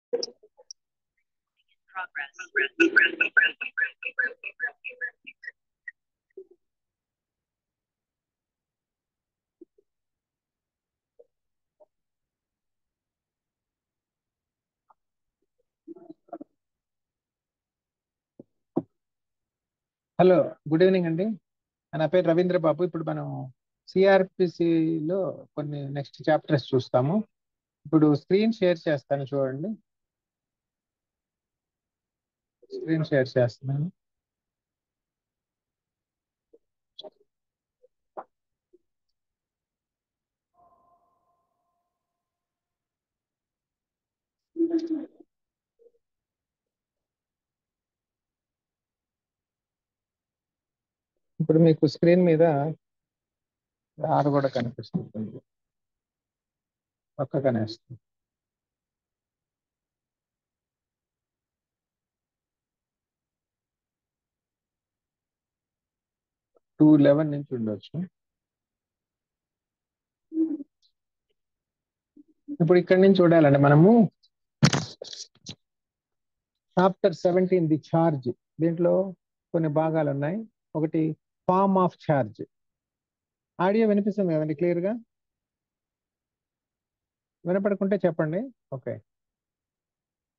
Hello, good evening అండి. నా పేరు రవీంద్ర బాబు. ఇప్పుడు మనం సిఆర్పిసిలో కొన్ని నెక్స్ట్ చాప్టర్స్ చూస్తాము. ఇప్పుడు స్క్రీన్ షేర్ చేస్తాను, చూడండి. స్క్రీన్ షేర్ చేస్తున్నాను. ఇప్పుడు మీకు స్క్రీన్ మీద ఆరు కూడా కనిపిస్తుంది, పక్కగానే వస్తుంది. 211 నుంచి ఉండొచ్చు. ఇప్పుడు ఇక్కడి నుంచి చూడాలండి మనము చాప్టర్ 17 ది ఛార్జ్. దీంట్లో కొన్ని భాగాలు ఉన్నాయి. ఒకటి ఫార్మ్ ఆఫ్ ఛార్జ్. ఆడియో వినిపిస్తుంది కదండి క్లియర్ గా? వినపడుకుంటే చెప్పండి. ఓకే.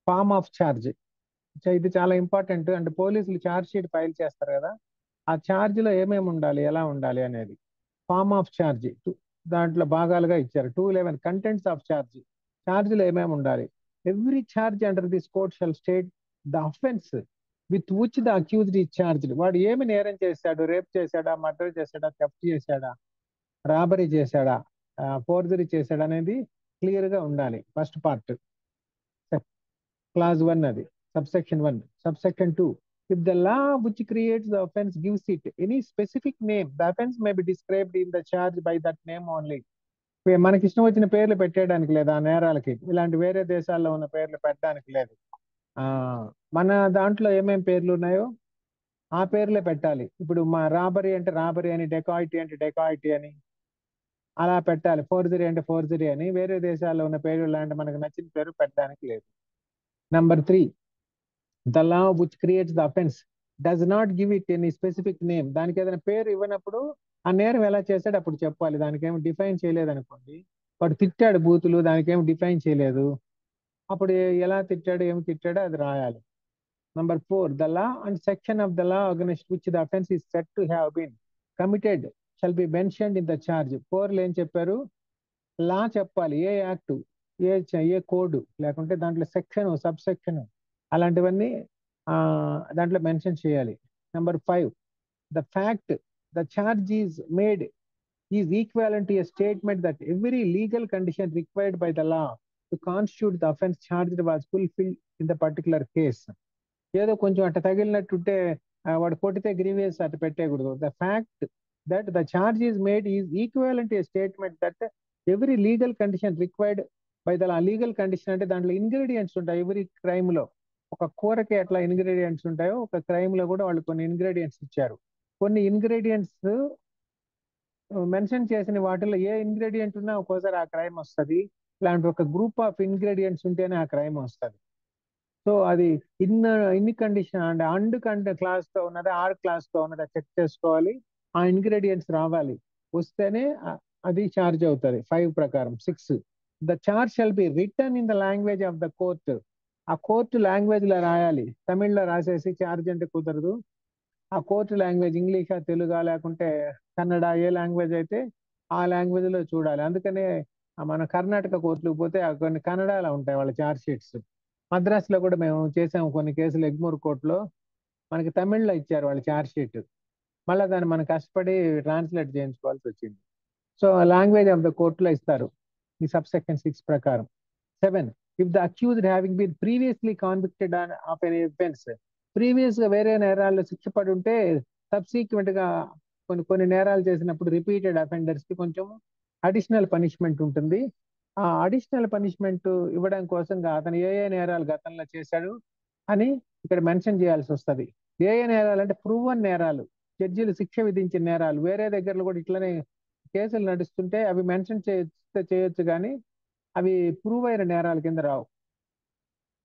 ఫార్మ్ ఆఫ్ ఛార్జ్, ఇది చాలా ఇంపార్టెంట్. అంటే పోలీసులు ఛార్జ్ షీట్ ఫైల్ చేస్తారు కదా, ఆ ఛార్జ్ లో ఏమేమి ఉండాలి, ఎలా ఉండాలి అనేది ఫార్మ్ ఆఫ్ ఛార్జ్ దాంట్లో భాగాలుగా ఇచ్చారు. 211 కంటెంట్స్ ఆఫ్ ఛార్జ్. ఛార్జ్ లో ఏమేమి ఉండాలి? Every charge under this code shall state the offence with which the accused ఈ ఛార్జ్డ్. వాడు ఏమి నేరం చేశాడు? రేప్ చేశాడా, మర్డర్ చేశాడా, థెఫ్ట్ చేశాడా, రాబరీ చేశాడా, ఫోర్జరీ చేశాడా అనేది క్లియర్ గా ఉండాలి. ఫస్ట్ పార్ట్ క్లాజ్ 1 అది. Subsection 1. Subsection 2, if the law which creates the offense gives it any specific name, the offense may be described in the charge by that name only. మనకి ఇష్టం వచ్చిన పేర్లు పెట్టేయడానికి లేదు ఆ నేరాలకి. ఇలాంటి వేరే దేశాల్లో ఉన్న పేర్లు పెట్టడానికి లేదు. ఆ మన దాంట్లో ఏమేం పేర్లు ఉన్నాయో ఆ పేర్లే పెట్టాలి. ఇప్పుడు మా రాబరీ అంటే రాబరీ అని, డెకాయిటీ అంటే డెకాయిటీ అని అలా పెట్టాలి. ఫోర్జరీ అంటే ఫోర్జరీ అని. వేరే దేశాల్లో ఉన్న పేర్లు లాంటి మనకు నచ్చిన పేరు పెట్టడానికి లేదు. Number 3, the law which creates the offence does not give it any specific name. దానికి ఏదైనా పేరు ఇవ్వనప్పుడు ఆ నేరం ఎలా చేశాడు అప్పుడు చెప్పాలి. దానికి ఏమి డిఫైన్ చేయలేదు అనుకోండి, వాడు తిట్టాడు బూతులు, దానికి ఏమి డిఫైన్ చేయలేదు, అప్పుడు ఎలా తిట్టాడు, ఏమి తిట్టాడో అది రాయాలి. Number 4, the law and section of the law against which the offence is said to have been committed shall be mentioned in the charge. 4లో ఏం చెప్పారు? లా చెప్పాలి, ఏ యాక్ట్, ఏ కోడ్, లేకుంటే దాంట్లో సెక్షన్, సబ్ సెక్షన్, అలాంటివన్నీ దాంట్లో మెన్షన్ చేయాలి. Number 5, the fact the charge is made is equivalent to a statement that every legal condition required by the law to constitute the offence charged was fulfilled in the particular case. ఏదో కొంచెం అట్ట తగిలినట్టుంటే వాడు కొట్టితే grievous అట్ట పెట్టేయకూడదు. The fact that the charge is made is equivalent to a statement that every legal condition required by the law. Legal condition అంటే దాంట్లో ఇంగ్రీడియంట్స్ ఉంటాయి. ఎవ్రీ క్రైమ్ లో ఒక కూరకి ఎట్లా ఇంగ్రీడియంట్స్ ఉంటాయో, ఒక క్రైమ్ లో కూడా వాళ్ళు కొన్ని ఇంగ్రీడియంట్స్ ఇచ్చారు. కొన్ని ఇంగ్రీడియంట్స్ మెన్షన్ చేసిన వాటిలో ఏ ఇంగ్రీడియంట్ ఉన్నా ఒక్కోసారి ఆ క్రైమ్ వస్తుంది. ఇలాంటి ఒక గ్రూప్ ఆఫ్ ఇంగ్రీడియంట్స్ ఉంటేనే ఆ క్రైమ్ వస్తుంది. సో అది ఇన్ ఇన్ని కండిషన్ అండ్ క్లాస్ తో ఉన్నదా, ఆర్ క్లాస్ తో ఉన్నదా చెక్ చేసుకోవాలి. ఆ ఇంగ్రీడియంట్స్ రావాలి, వస్తేనే అది ఛార్జ్ అవుతుంది 5 ప్రకారం. 6, the charge shall B return in the language of the court. ఆ కోర్టు లాంగ్వేజ్ లో రాయాలి. తమిళ్లో రాసేసి ఛార్జ్ అంటే కుదరదు. ఆ కోర్టు లాంగ్వేజ్ ఇంగ్లీషా, తెలుగా, లేకుంటే కన్నడ, ఏ లాంగ్వేజ్ అయితే ఆ లాంగ్వేజ్ లో చూడాలి. అందుకనే మన కర్ణాటక కోర్టులకు పోతే కొన్ని కన్నడలో ఉంటాయి వాళ్ళ ఛార్జ్ షీట్స్. మద్రాసులో కూడా మేము చేసాము కొన్ని కేసులు. ఎగ్మూర్ కోర్టులో మనకి తమిళ్లో ఇచ్చారు వాళ్ళ ఛార్జ్ షీట్. మళ్ళీ దాన్ని మనం కష్టపడి ట్రాన్స్లేట్ చేయించుకోవాల్సి వచ్చింది. సో లాంగ్వేజ్ ఆఫ్ ద కోర్టులో ఇస్తారు ఈ సబ్సెక్షన్ 6 ప్రకారం. 7, if the accused having been previously convicted of an offense, previous గా వేరే నేరాల్లో శిక్ష పడి ఉంటే సబ్సీక్వెంట్ గా కొన్ని కొన్ని నేరాలు చేసినప్పుడు రిపీటెడ్ అఫెండర్స్ కి కొంచెం అడిషనల్ పనిష్మెంట్ ఉంటుంది. ఆ అడిషనల్ పనిష్మెంట్ ఇవ్వడం కోసం అతను ఏ ఏ నేరాలు గతంలో చేశాడు అని ఇక్కడ మెన్షన్ చేయాల్సి వస్తుంది. ఏ ఏ నేరాలు అంటే ప్రూవన్ నేరాలు, జడ్జీలు శిక్ష విధించిన నేరాలు. వేరే దగ్గరలో కూడా ఇట్లనే కేసులు నడుస్తుంటే అవి మెన్షన్ చేయొచ్చు కానీ అవి ప్రూవ్ అయిన నేరాల కింద రావు.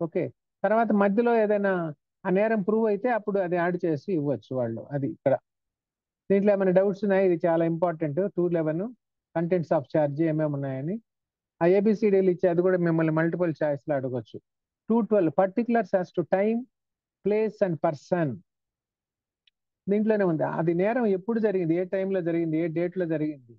ఓకే. తర్వాత మధ్యలో ఏదైనా ఆ నేరం ప్రూవ్ అయితే అప్పుడు అది యాడ్ చేసి ఇవ్వచ్చు వాళ్ళు. అది ఇక్కడ. దీంట్లో ఏమైనా డౌట్స్ ఉన్నాయి? ఇది చాలా ఇంపార్టెంట్. 211 కంటెంట్స్ ఆఫ్ చార్జ్ ఏమేమి ఉన్నాయని. ఆ ఏబిసిడీలు ఇచ్చి అది కూడా మిమ్మల్ని మల్టిపుల్ చాయిస్ లో అడగొచ్చు. 212 particulars as to time, place and person. దీంట్లోనే ఉంది. అది నేరం ఎప్పుడు జరిగింది, ఏ టైంలో జరిగింది, ఏ డేట్ లో జరిగింది,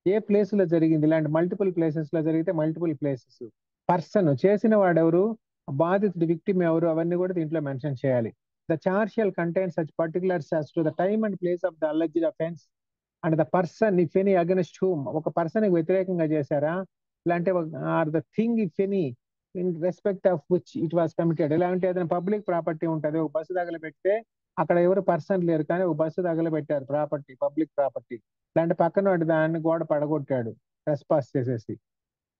ఏ ప్లేస్ లో జరిగింది, ఇలాంటి మల్టిపుల్ ప్లేసెస్ లో జరిగితే మల్టిపుల్ ప్లేసెస్, పర్సన్ చేసిన వాడెవరు, బాధితుడు విక్టిమ్ ఎవరు, అవన్నీ కూడా దీంట్లో మెన్షన్ చేయాలి. The charge shall contain such particulars as to the time and place of the alleged offence and the person if any against whom. ఒక పర్సన్ వ్యతిరేకంగా చేశారా, ఇలాంటి or the thing if any in respect of which it was committed. ఇలాంటి ఏదైనా public property ఉంటుంది, ఒక bus తగలబెడితే అక్కడ ఎవరు పర్సన్ లేరు కానీ ఒక బస్సు తగలబెట్టారు, ప్రాపర్టీ, పబ్లిక్ ప్రాపర్టీ. ఇలాంటి పక్కన వాడి దాన్ని గోడ పడగొట్టాడు ట్రెస్పాస్ చేసేసి,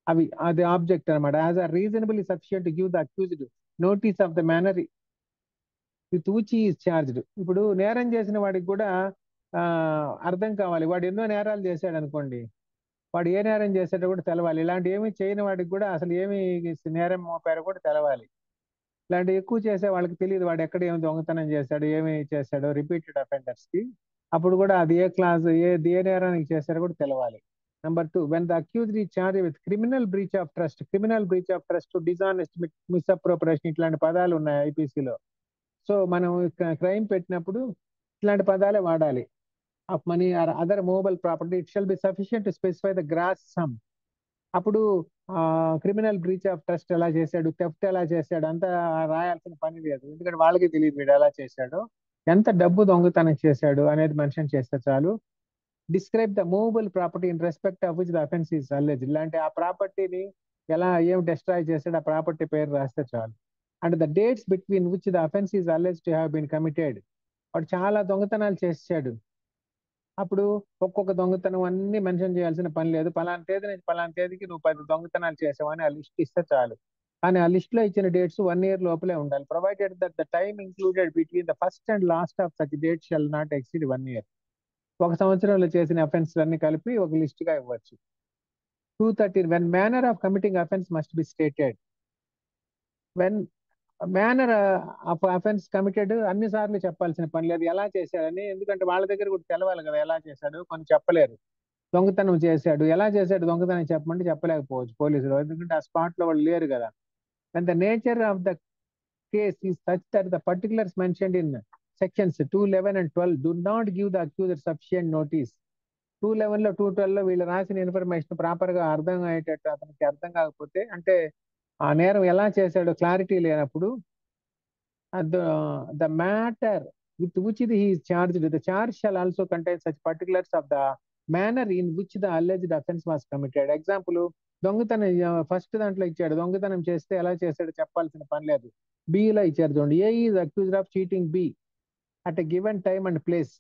అవి అది ఆబ్జెక్ట్ అనమాట. As a reasonably sufficient give the accused notice of the manner with which is charged. ఇప్పుడు నేరం చేసిన వాడికి కూడా ఆ అర్థం కావాలి. వాడు ఎన్నో నేరాలు చేశాడు అనుకోండి, వాడు ఏ నేరం చేశాడో కూడా తెలవాలి. ఇలాంటి ఏమి చేయని వాడికి కూడా అసలు ఏమి నేరం మోపారో కూడా తెలవాలి. ఇలాంటి ఎక్కువ చేసే వాళ్ళకి తెలియదు వాడు ఎక్కడ ఏమి దొంగతనం చేశాడు, ఏమి చేశాడో, రిపీటెడ్ అఫెండర్స్ కి అప్పుడు కూడా అది ఏ క్లాస్, ఏ నేరానికి చేశారో కూడా తెలవాలి. Number 2, when the accused is charge with criminal breach of trust. Criminal breach of trust, dishonest, misappropriation, ఇట్లాంటి పదాలు ఉన్నాయి ఐపీసీలో. సో మనం క్రైమ్ పెట్టినప్పుడు ఇట్లాంటి పదాలే వాడాలి. Of money or other movable property it shall be sufficient to specify the gross sum. అప్పుడు criminal breach of trust ఎలా చేశాడు, థెఫ్ట్ ఎలా చేశాడు అంతా రాయాల్సిన పని లేదు, ఎందుకంటే వాళ్ళకి తెలియదు వీడు ఎలా చేశాడు, ఎంత డబ్బు దొంగతనం చేశాడు అనేది మెన్షన్ చేస్తే చాలు. Describe the movable property in respect of which the offence is alleged. ఇలాంటి ఆ ప్రాపర్టీని ఎలా ఏం డిస్ట్రాయ్ చేశాడు ఆ ప్రాపర్టీ పేరు రాస్తే చాలు. And the dates between which the offence is alleged to have been committed. వాడు చాలా దొంగతనాలు చేశాడు, అప్పుడు ఒక్కొక్క దొంగతనం అన్ని మెన్షన్ చేయాల్సిన పని లేదు. పలానా తేదీ నుంచి పలానా తేదీకి నువ్వు 10 దొంగతనాలు చేసావని ఆ లిస్ట్ ఇస్తే చాలు. కానీ ఆ లిస్ట్ లో ఇచ్చిన డేట్స్ 1 year లోపలే ఉండాలి. Provided that the time included between the first and last of such date shall not exceed 1 year. ఒక సంవత్సరంలో చేసిన అఫెన్స్ అన్ని కలిపి ఒక లిస్ట్ గా ఇవ్వచ్చు. 213, when manner of committing offence must be stated. When manner of offence committed అన్ని సార్లు చెప్పాల్సిన పని లేదు ఎలా చేశాడని, ఎందుకంటే వాళ్ళ దగ్గర కూడా తెలవాలి కదా ఎలా చేశాడు, కొన్ని చెప్పలేరు. దొంగతనం చేశాడు, ఎలా చేశాడు దొంగతనం చెప్పమంటే చెప్పలేకపోవచ్చు పోలీసులు, ఎందుకంటే ఆ స్పాట్ లో వాళ్ళు లేరు కదా. And the nature of the case is such that the particulars mentioned in sections 211 and 12 do not give the accuser sufficient notice. 211 లో 212 లో వీళ్ళు రాసిన ఇన్ఫర్మేషన్ ప్రాపర్ గా అర్థం అయ్యేటట్టు అతనికి అర్థం కాకపోతే, అంటే ఆ నేరం ఎలా చేశాడో క్లారిటీ లేనప్పుడు, the matter with which he is charged, the charge shall also contain such particulars of the manner in which the alleged offense was committed. Example, దొంగతనం ఫస్ట్ దాంట్లో ఇచ్చాడు, దొంగతనం చేస్తే ఎలా చేశాడో చెప్పాల్సిన పని లేదు. బి లో ఇచ్చారు చూడండి, A is accused of cheating B at a given time and place.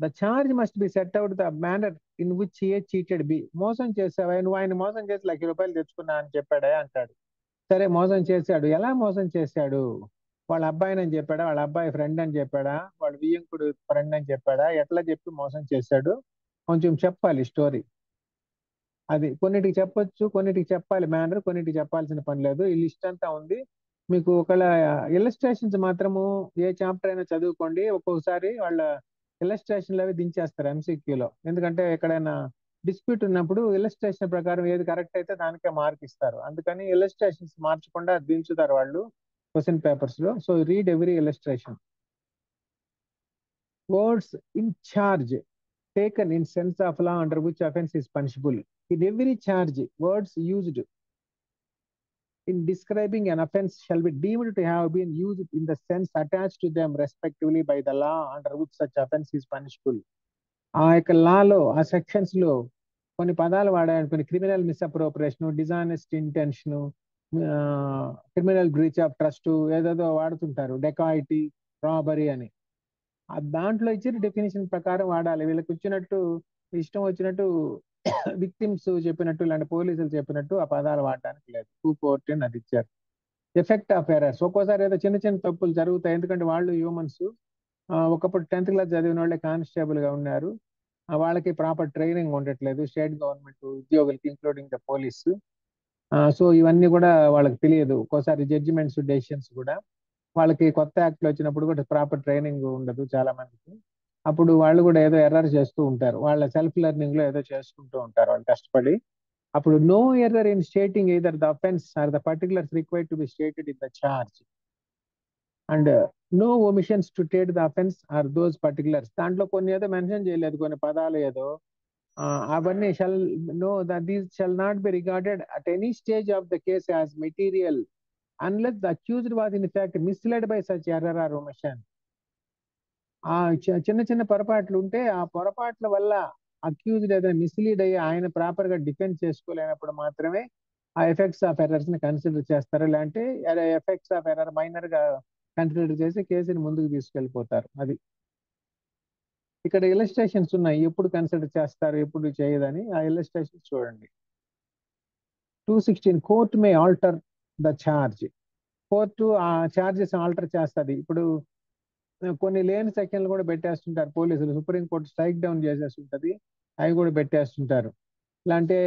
The charge must be set out the manner in which A cheated B. మోసం చేసావా నువ్వు, ఆయన మోసం చేసి ₹1,00,000 తెచ్చుకున్నా అని చెప్పాడా అంటాడు. సరే మోసం చేశాడు, ఎలా మోసం చేశాడు, వాళ్ళ అబ్బాయిని చెప్పాడా, వాళ్ళ అబ్బాయి ఫ్రెండ్ అని చెప్పాడా, వాళ్ళ వియ్యంకుడు ఫ్రెండ్ అని చెప్పాడా, ఎట్లా చెప్పి మోసం చేశాడు కొంచెం చెప్పాలి స్టోరీ. అది కొన్నిటికి చెప్పొచ్చు, కొన్నిటికి చెప్పాలి మేనర్, కొన్నిటికి చెప్పాల్సిన పని లేదు. ఈ లిస్ట్ అంతా ఉంది మీకు. ఒకవేళ ఇల్లస్ట్రేషన్స్ మాత్రము ఏ చాప్టర్ అయినా చదువుకోండి, ఒక్కొక్కసారి వాళ్ళ ఇల్లస్ట్రేషన్లు అవి దించేస్తారు ఎంసీక్యూలో, ఎందుకంటే ఎక్కడైనా డిస్ప్యూట్ ఉన్నప్పుడు ఇల్లస్ట్రేషన్ ప్రకారం ఏది కరెక్ట్ అయితే దానికే మార్క్ ఇస్తారు, అందుకని ఇల్లస్ట్రేషన్స్ మార్చకుండా దించుతారు వాళ్ళు క్వశ్చన్ పేపర్స్ లో. So read every illustration. Words in charge taken in sense of law under which offense is punishable. In every charge, words used in describing an offense shall be deemed to have been used in the sense attached to them respectively by the law under which such offense is punishable. ఆ యొక్క లాలో, ఆ sections లో కొన్ని పదాలు వాడాయనుకుని, criminal misappropriation, dishonest intention, criminal breach of trust, ఏదేదో వాడుతుంటారు, dacoity, robbery అని. ఆ దాంట్లో ఇచ్చిన డెఫినేషన్ ప్రకారం వాడాలి. వీళ్ళకి వచ్చినట్టు ఇష్టం వచ్చినట్టు విక్టిమ్స్ చెప్పినట్టు, ఇలాంటి పోలీసులు చెప్పినట్టు ఆ పదాలు వాడడానికి లేదు. 214 అది ఇచ్చారు. ఎఫెక్ట్ ఆఫ్ ఎర్రర్స్, ఒక్కోసారి ఏదో చిన్న చిన్న తప్పులు జరుగుతాయి, ఎందుకంటే వాళ్ళు హ్యూమన్స్. ఒకప్పుడు 10th క్లాస్ చదివిన వాళ్ళే కానిస్టేబుల్ గా ఉన్నారు, వాళ్ళకి ప్రాపర్ ట్రైనింగ్ ఉండట్లేదు స్టేట్ గవర్నమెంట్ ఉద్యోగులకి, ఇంక్లూడింగ్ ద పోలీసు. సో ఇవన్నీ కూడా వాళ్ళకి తెలియదు. ఒక్కోసారి జడ్జిమెంట్స్, డెసిషన్స్ కూడా వాళ్ళకి కొత్త యాక్ట్లు వచ్చినప్పుడు కూడా ప్రాపర్ ట్రైనింగ్ ఉండదు చాలా మందికి. అప్పుడు వాళ్ళు కూడా ఏదో ఎర్రర్ చేస్తూ ఉంటారు. వాళ్ళ సెల్ఫ్ లెర్నింగ్ లో ఏదో చేసుకుంటూ ఉంటారు వాళ్ళు కష్టపడి. అప్పుడు no error in stating either the offence or the particulars required to be stated in the charge and no omissions to state the offence or those particulars. దాంట్లో కొన్ని ఏదో మెన్షన్ చేయలేదు, కొన్ని పదాలు ఏదో అవన్నీ shall no that these shall not be regarded at any stage of the case as material unless the accused was in fact misled by such error or omission. ఆ చిన్న చిన్న పొరపాట్లు ఉంటే ఆ పొరపాట్ల వల్ల అక్యూజ్డ్ ఏదైనా మిస్లీడ్ అయ్యి ఆయన ప్రాపర్ గా డిఫెండ్ చేసుకోలేనప్పుడు మాత్రమే ఆ ఎఫెక్ట్స్ ఆఫ్ ఎర్రర్స్ ని కన్సిడర్ చేస్తారు. లేదంటే ఎఫెక్ట్స్ ఆఫ్ ఎర్రర్ మైనర్ గా కన్సిడర్ చేసి కేసుని ముందుకు తీసుకెళ్లిపోతారు. అది ఇక్కడ ఇలస్ట్రేషన్స్ ఉన్నాయి, ఎప్పుడు కన్సిడర్ చేస్తారు ఎప్పుడు చేయదని. ఆ ఇలస్ట్రేషన్స్ చూడండి. 216 court may alter the charge. Court ఆ ఛార్జెస్ ఆల్టర్ చేస్తుంది. ఇప్పుడు కొన్ని లేని సెక్షన్లు కూడా పెట్టేస్తుంటారు పోలీసులు. సుప్రీంకోర్టు స్ట్రైక్ డౌన్ చేసేస్తుంటది, అవి కూడా పెట్టేస్తుంటారు. ఇలాంటి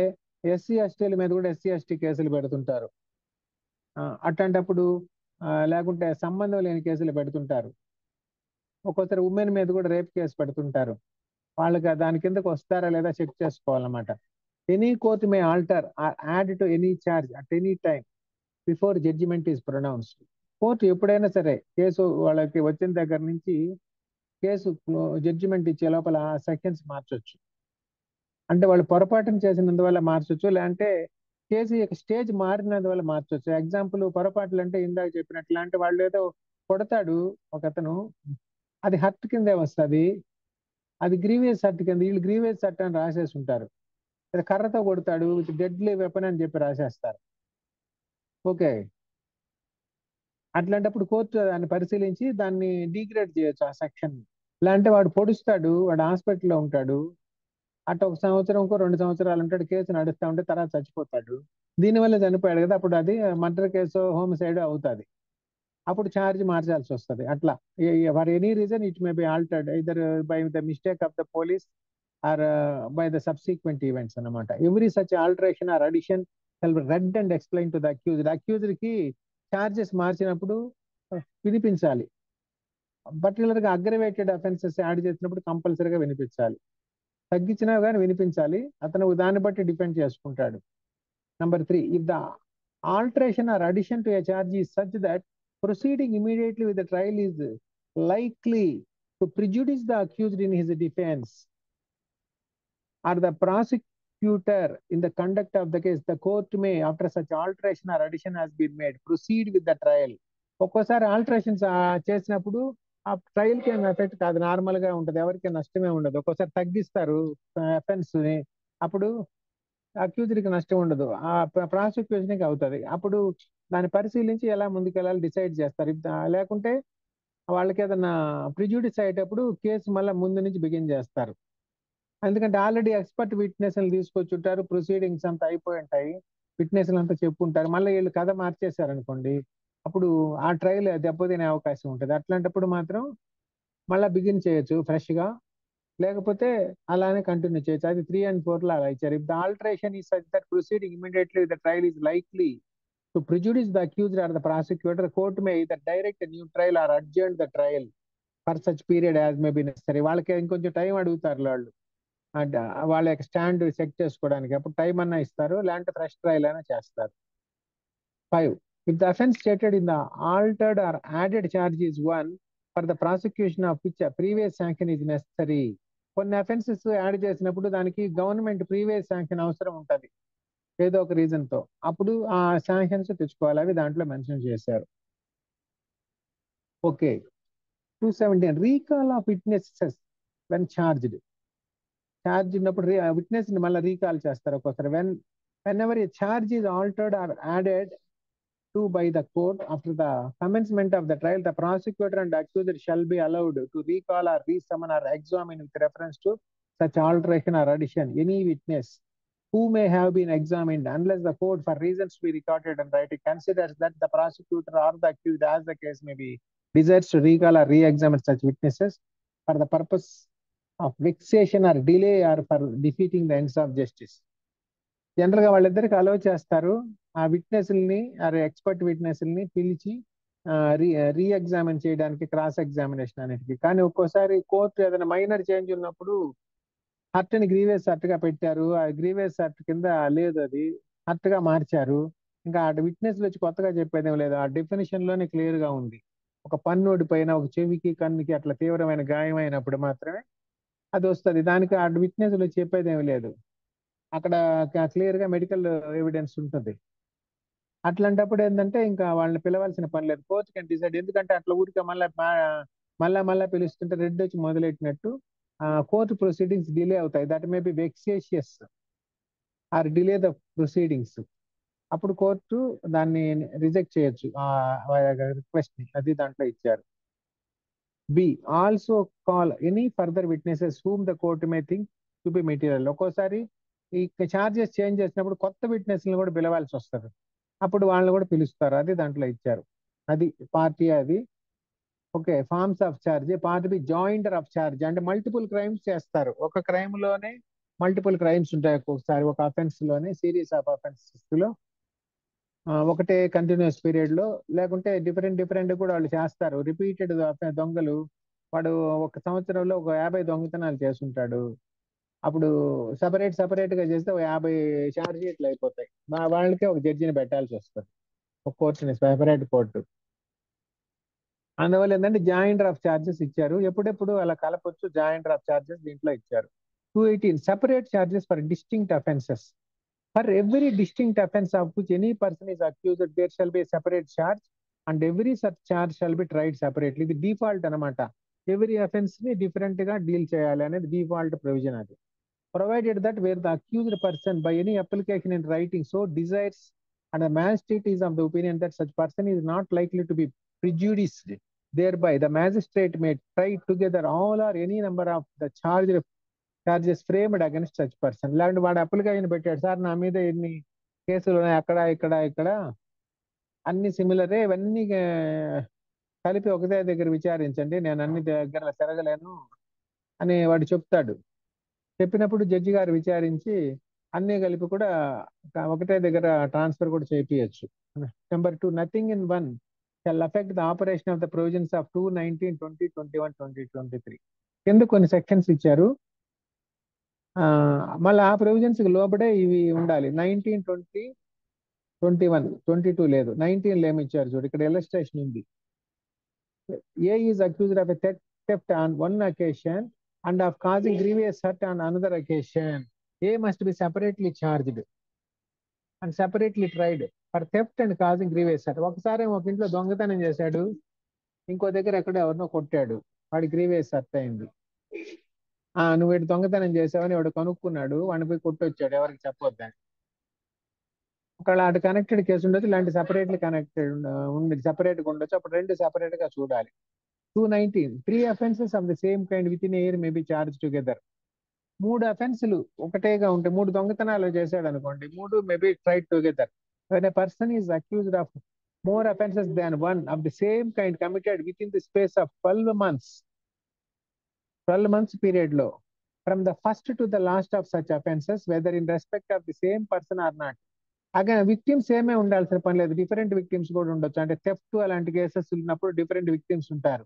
ఎస్సీ ఎస్టీల మీద కూడా ఎస్సీ ఎస్టీ కేసులు పెడుతుంటారు. అట్లాంటప్పుడు లేకుంటే సంబంధం లేని కేసులు పెడుతుంటారు. ఒక్కోసారి ఉమెన్ మీద కూడా రేప్ కేసు పెడుతుంటారు. వాళ్ళకి దాని కిందకు వస్తారా లేదా చెక్ చేసుకోవాలన్నమాట. Any court may alter or add to any charge at any time before judgement is pronounced. Court ఎప్పుడైనా సరే కేసు వాళ్ళకి వచ్చిన దగ్గర నుంచి కేసు జడ్జిమెంట్ ఇచ్చే లోపల సెక్షన్స్ మార్చొచ్చు. అంటే వాళ్ళు పొరపాటును చేసినందువల్ల మార్చొచ్చు, లేదంటే కేసు యొక్క స్టేజ్ మారినందువల్ల మార్చొచ్చు. ఎగ్జాంపుల్ పొరపాట్లు అంటే ఇందాక చెప్పినట్లు, అంటే వాళ్ళు ఏదో కొడతాడు ఒకతను, అది హర్ట్ కిందే వస్తుంది, అది గ్రీవియస్ హర్ట్ కింద, వీళ్ళు గ్రీవియస్ హర్ట్ అని రాసేసి ఉంటారు. కర్రతో కొడతాడు, డెడ్లీ వెపన్ అని చెప్పి రాసేస్తారు. ఓకే, అట్లాంటప్పుడు కోర్టు దాన్ని పరిశీలించి దాన్ని డిగ్రేడ్ చేయొచ్చు ఆ సెక్షన్. లేదంటే వాడు పొడుస్తాడు, వాడు హాస్పిటల్లో ఉంటాడు, అటు 1 సంవత్సరం 2 సంవత్సరాలు ఉంటాడు, కేసు నడుస్తూ ఉంటే తర్వాత చచ్చిపోతాడు. దీనివల్ల చనిపోయాడు కదా, అప్పుడు అది మర్డర్ కేసు, హోమిసైడ్ అవుతుంది. అప్పుడు ఛార్జ్ మార్చాల్సి వస్తుంది. అట్లా for any reason it may be altered either by the mistake of the police or by the subsequent events అన్నమాట. Every such alteration or addition shall be read and explain to the accused. Accused కి charges మార్చినప్పుడు వినిపించాలి. Particular గా aggravated offences add చేసినప్పుడు కంపల్సరీగా వినిపించాలి. తగ్గించినా కానీ వినిపించాలి, అతను దాన్ని బట్టి డిపెండ్ చేసుకుంటాడు. Number 3, if the alteration or addition to a charge is such that proceeding immediately with the trial is likely to prejudice the accused in his defense or the prosecutor in the conduct of the case, the court may, after such alteration or addition has been made, proceed with the trial. ఒక్కోసారి alterations చేసినప్పుడు ఆ trial కి ఏం effect కాదు, normal గా ఉంటుంది, ఎవరికి నష్టమే ఉండదు. ఒక్కోసారి తగ్గిస్తారు ఎఫెన్స్ ని, అప్పుడు అక్యూజ్డ్ కి నష్టం ఉండదు, ఆ ప్రాసిక్యూషన్ కి అవుతుంది. అప్పుడు దాన్ని పరిశీలించి ఎలా ముందుకెళ్ళాలి డిసైడ్ చేస్తారు. లేకుంటే వాళ్ళకి ఏదైనా ప్రిజుడిస్ అయ్యేటప్పుడు కేసు మళ్ళీ ముందు నుంచి బిగిన్ చేస్తారు. ఎందుకంటే ఆల్రెడీ ఎక్స్పర్ట్ విట్నెస్ తీసుకొచ్చుంటారు, ప్రొసీడింగ్స్ అంతా అయిపోయి ఉంటాయి, విట్నెస్లు అంతా చెప్పుంటారు. మళ్ళీ వీళ్ళు కథ మార్చేశారు అనుకోండి, అప్పుడు ఆ ట్రయల్ దెబ్బతినే అవకాశం ఉంటుంది. అట్లాంటప్పుడు మాత్రం మళ్ళీ బిగిన్ చేయొచ్చు ఫ్రెష్ గా, లేకపోతే అలానే కంటిన్యూ చేయొచ్చు. అది 3 and 4 లాగా ఇచ్చారు. If the alteration is such that proceeding immediately the trial is likely to prejudice the accused or the prosecutor, court may either direct new trial or adjourn the trial for such period as may be necessary. వాళ్ళకి ఇంకొంచెం time అడుగుతారు వాళ్ళు, వాళ్ళ యొక్క stand check చేసుకోవడానికి. అప్పుడు time అన్నా ఇస్తారు, లేదంటే ఫ్రెష్ ట్రయల్ అయినా చేస్తారు. 5, if the offense stated in the altered or added charge is one for the prosecution of which a previous sanction is necessary. కొన్ని అఫెన్సెస్ యాడ్ చేసినప్పుడు దానికి గవర్నమెంట్ ప్రీవియస్ శాంక్షన్ అవసరం ఉంటుంది ఏదో ఒక రీజన్ తో, అప్పుడు ఆ శాంక్షన్స్ తెచ్చుకోవాలి. అవి దాంట్లో మెన్షన్ చేశారు. Okay, 217 recall of witnesses when charged. Charge ఉన్నప్పుడు విట్నెస్ ని మళ్ళీ రీకాల్ చేస్తారు ఒక్కోసారి. Whenever a charge is altered or added to by the court after the commencement of the trial, the prosecutor and accuser shall be allowed to recall or resummon or examine with reference to such alteration or addition any witness who may have been examined, unless the court, for reasons to be recorded and writing, considers that the prosecutor or the accused, as the case may be, desires to recall or re-examine such witnesses for the purpose of vexation or delay or for defeating the ends of justice. General గా వాళ్ళిద్దరికి allow చేస్తారు, ఆ విట్నెస్ని expert విట్నెస్ని పిలిచి రీ examine చేయడానికి, cross examination అన్నిటికి. కానీ ఒక్కోసారి court ఏదైనా మైనర్ చేంజ్ ఉన్నప్పుడు హర్ట్ని గ్రీవియస్ హర్ట్ గా పెట్టారు, ఆ గ్రీవియస్ హర్ట్ కింద లేదు, అది హర్ట్ గా మార్చారు. ఇంకా ఆ విట్నెస్ వచ్చి కొత్తగా చెప్పేదేం లేదు, ఆ డెఫినేషన్ లోనే క్లియర్ గా ఉంది. ఒక పన్ను పైన ఒక చెవికి కన్నుకి అట్లా తీవ్రమైన గాయం అయినప్పుడు మాత్రమే అది వస్తుంది. దానికి ఆ విట్నెస్ చెప్పేదేం లేదు, అక్కడ క్లియర్ గా మెడికల్ ఎవిడెన్స్ ఉంటుంది. అట్లాంటప్పుడు ఏంటంటే ఇంకా వాళ్ళని పిలవాల్సిన పని లేదు, కోర్టు కెన్ డిసైడ్. ఎందుకంటే అట్లా ఊరికే మళ్ళా పిలుస్తుంటే రెడ్ వచ్చి మొదలెట్టినట్టు కోర్టు ప్రొసీడింగ్స్ డిలే అవుతాయి. That may be vexatious or delay the proceedings. అప్పుడు కోర్టు దాన్ని రిజెక్ట్ చేయొచ్చు ఆ రిక్వెస్ట్ ని, అది దాంట్లో ఇచ్చారు. Be also call any further witnesses whom the court may think to be material. ఒక్కోసారి ఈ చార్జెస్ చేంజ్ చేసినప్పుడు కొత్త విట్నెస్ కూడా పిలవాల్సి వస్తుంది, అప్పుడు వాళ్ళని కూడా పిలుస్తారు, అది దాంట్లో ఇచ్చారు. అది పార్టీ అది. Okay, forms of charge. Part B joinder of charge, అంటే మల్టిపుల్ క్రైమ్స్ చేస్తారు. ఒక క్రైమ్ లోనే మల్టిపుల్ క్రైమ్స్ ఉంటాయి ఒక్కొక్కసారి, ఒక అఫెన్స్ లోనే సిరీస్ ఆఫ్ అఫెన్సెస్ లో ఒకటే కంటిన్యూస్ పీరియడ్ లో, లేకుంటే డిఫరెంట్ డిఫరెంట్ కూడా వాళ్ళు చేస్తారు. రిపీటెడ్ దొంగలు, వాడు ఒక సంవత్సరంలో ఒక 50 దొంగతనాలు చేస్తుంటాడు, అప్పుడు సపరేట్ గా చేస్తే ఒక 50 ఛార్జ్ షీట్లు అయిపోతాయి. వాళ్ళకే ఒక జడ్జిని పెట్టాల్సి వస్తుంది, ఒక కోర్టుని, సెపరేట్ కోర్టు. అందువల్ల ఏంటంటే జాయింటర్ ఆఫ్ చార్జెస్ ఇచ్చారు, ఎప్పుడెప్పుడు అలా కలపొచ్చు, జాయింటర్ ఆఫ్ చార్జెస్ దీంట్లో ఇచ్చారు. 218 separate charges for distinct offences. For every distinct offence of which any person is accused, there shall be a separate charge and every such charge shall be tried separately. ఇది default అనమాట, every offence ని different గా deal చేయాలి అనేది default provision అది. Provided that where the accused person by any application in writing so desires and the magistrate is of the opinion that such person is not likely to be prejudiced thereby, the magistrate may try together all or any number of the charges framed against such person. ఇలాంటి వాడు application పెట్టాడు, sir నా మీద ఎన్ని కేసులు ఉన్నాయి, అక్కడ ఇక్కడ ఇక్కడ అన్ని సిమిలరే, ఇవన్నీ కలిపి ఒకటే దగ్గర విచారించండి, నేను అన్ని దగ్గర తిరగలేను అని వాడు చెప్తాడు. చెప్పినప్పుడు జడ్జి గారు విచారించి అన్ని కలిపి కూడా ఒకటే దగ్గర ట్రాన్స్ఫర్ కూడా చేయించచ్చు. Number 2, nothing in one shall affect the operation of the provisions of 219, 20, 21, 2023. కింద కొన్ని సెక్షన్స్ ఇచ్చారు, మళ్ళీ ఆ ప్రొవిజన్స్ కి లోబడే ఇవి ఉండాలి. 19, 20, 21, 22 లేదు, 19 ఏమి ఇచ్చారు చూడు, ఇక్కడ ఇలస్ట్రేషన్ ఉంది. A is accused of a theft on one occasion and of causing grievous hurt on another occasion. A must be separately charged and separately tried for theft and causing grievous hurt. ఒకసారి ఒక ఇంట్లో దొంగతనం చేశాడు, ఇంకో దగ్గర ఎక్కడో ఎవరినో కొట్టాడు, వాడి గ్రీవియస్ హర్ట్ అయింది. నువ్వు వీడు దొంగతనం చేసావని వాడు కనుక్కున్నాడు, వాడిని పోయి కొట్టొచ్చాడు, ఎవరికి చెప్పొద్దని. ఒకవేళ అటు కనెక్టెడ్ కేసు ఉండొచ్చు, ఇలాంటి సెపరేట్లీ కనెక్టెడ్ ఉండి సెపరేట్ గా ఉండొచ్చు, అప్పుడు రెండు సెపరేట్ గా చూడాలి. 219, 3 offences of the same kind within a year may be charged together. 3 అఫెన్సులు ఒకటేగా ఉంటే, 3 దొంగతనాలు చేశాడు అనుకోండి, 3 may be tried together. When a person is accused of more offences than one of the same kind committed within the space of 12 months period లో, from the first to the last of such offences, whether in respect of the same person or not. Again victims ఏమే ఉండాల్సిన పని లేదు, different victims కూడా ఉండొచ్చు. అంటే theft అలాంటి cases ఉన్నప్పుడు డిఫరెంట్ విక్టిమ్స్ ఉంటారు,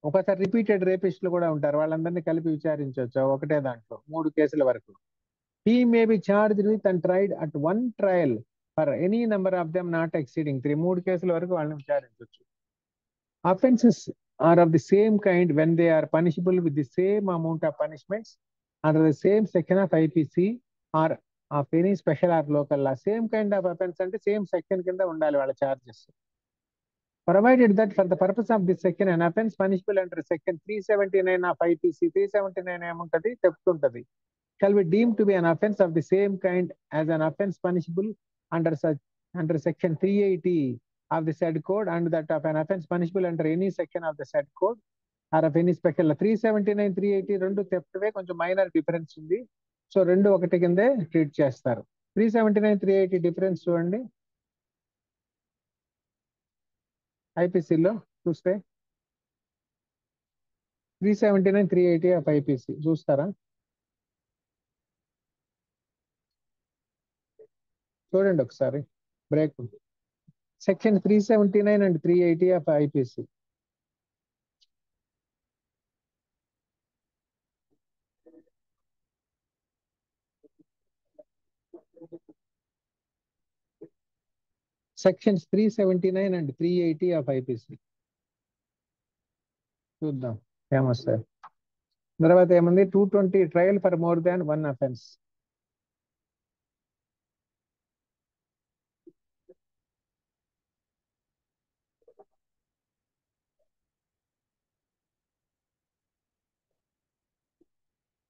ఒకసారి రిపీటెడ్ రేపిస్టులు కూడా ఉంటారు, వాళ్ళందరినీ కలిపి విచారించవచ్చు ఒకటే దాంట్లో 3 కేసుల వరకు. He may be charged with and tried at one trial for any number of them not exceeding 3. 3 కేసుల వరకు వాళ్ళని విచారించవచ్చు. Offences are of the same kind when they are punishable with the same amount of punishments under the same section of IPC or of any special or local law. Same kind of offence అంటే same section కింద ఉండాలి వాళ్ళ charges. Provided that for the purpose of this section, an offence punishable under section 379 of IPC, 379 ఏముంటది, theft ఉంటది, shall be deemed to be an offence of the same kind as an offence punishable under section 380 of the said code, and that of an offence punishable under any section of the said code or of any special. 379, 380 రెండు theft వే, కొంచెం minor difference ఉంది, so రెండు ఒకటి కిందే treat చేస్తారు. 379, 380 difference చూడండి ఐపీసీలో చూస్తే. 379, 380 of IPC చూస్తారా? చూడండి ఒకసారి break. Section 379 and 380 of IPC. Sections 379 and 380 of IPC. చూద్దాం ఏమొస్తాయి. తర్వాత ఏముంది, 220 trial for more than one offence.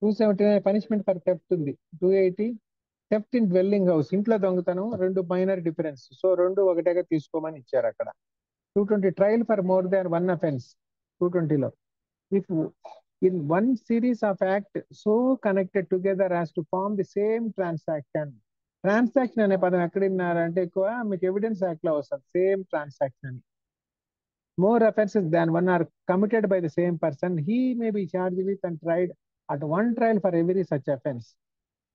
Two seventy punishment for theft ఉంది. 280 థెఫ్ట్ ఇన్ డ్వెల్లింగ్ హౌస్, ఇంట్లో దొంగతనం, రెండు మైనర్ డిఫరెన్స్, సో రెండు ఒకటేగా తీసుకోమని ఇచ్చారు అక్కడ. 220 trial for more than one offence. 220లో if in one series of act so connected together as to form the same transaction. Transaction అనే పదం ఎక్కడ విన్నారంటే ఎక్కువ మీకు ఎవిడెన్స్ యాక్ట్ లో వస్తుంది, సేమ్ ట్రాన్సాక్షన్ అని. More offenses than one are committed by the same person, he may be charged with and tried at one trial for every such offense.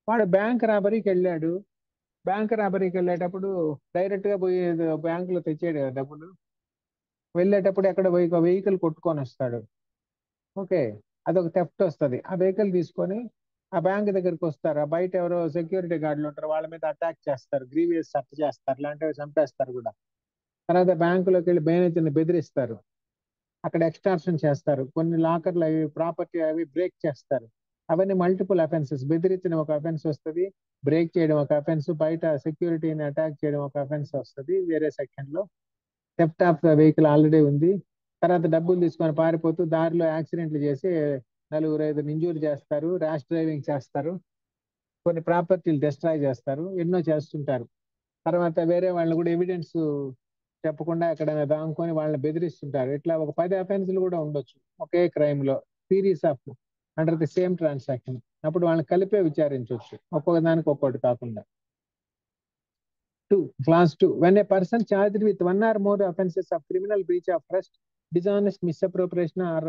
వాడు bank రాబరీకి వెళ్ళాడు, బ్యాంక్ రాబరీకి వెళ్ళేటప్పుడు డైరెక్ట్ గా పోయి బ్యాంకులో తెచ్చాడు కదా డబ్బులు, వెళ్ళేటప్పుడు ఎక్కడ పోయి వెహికల్ కొట్టుకొని వస్తాడు. ఓకే, అదొక థెఫ్ట్ వస్తుంది. ఆ వెహికల్ తీసుకొని ఆ బ్యాంక్ దగ్గరికి వస్తారు, ఆ బయట ఎవరో సెక్యూరిటీ గార్డులు ఉంటారు, వాళ్ళ మీద అటాక్ చేస్తారు, గ్రీవియస్ సెర్చ్ చేస్తారు, ఇలాంటివి చంపేస్తారు కూడా. తర్వాత బ్యాంకులోకి వెళ్ళి మేనేజర్ని బెదిరిస్తారు, అక్కడ ఎక్స్టార్షన్ చేస్తారు, కొన్ని లాకర్లు అవి ప్రాపర్టీ అవి బ్రేక్ చేస్తారు. అవన్నీ మల్టిపుల్ అఫెన్సెస్. బెదిరించిన ఒక అఫెన్స్ వస్తుంది, బ్రేక్ చేయడం ఒక అఫెన్స్, బయట సెక్యూరిటీని అటాక్ చేయడం ఒక అఫెన్స్ వస్తుంది వేరే సెక్షన్ లో. థెఫ్ట్ ఆఫ్ వెహికల్ ఆల్రెడీ ఉంది. తర్వాత డబ్బులు తీసుకొని పారిపోతూ దారిలో యాక్సిడెంట్లు చేసి నలుగురు ఐదు ఇంజూర్ చేస్తారు, ర్యాష్ డ్రైవింగ్ చేస్తారు, కొన్ని ప్రాపర్టీలు డిస్ట్రాయ్ చేస్తారు, ఎన్నో చేస్తుంటారు. తర్వాత వేరే వాళ్ళు కూడా ఎవిడెన్స్ చెప్పకుండా ఎక్కడ దాంకొని వాళ్ళని బెదిరిస్తుంటారు. ఇట్లా ఒక 10 అఫెన్స్లు కూడా ఉండొచ్చు ఒకే క్రైమ్ లో, series of under the same transaction. అప్పుడు వాళ్ళని కలిపే విచారించవచ్చు, ఒక్కొక్క దానికి ఒక్కొక్కటి కాకుండా. 2 Clause 2, when a person charged with one or more offenses of criminal breach of trust, dishonest misappropriation or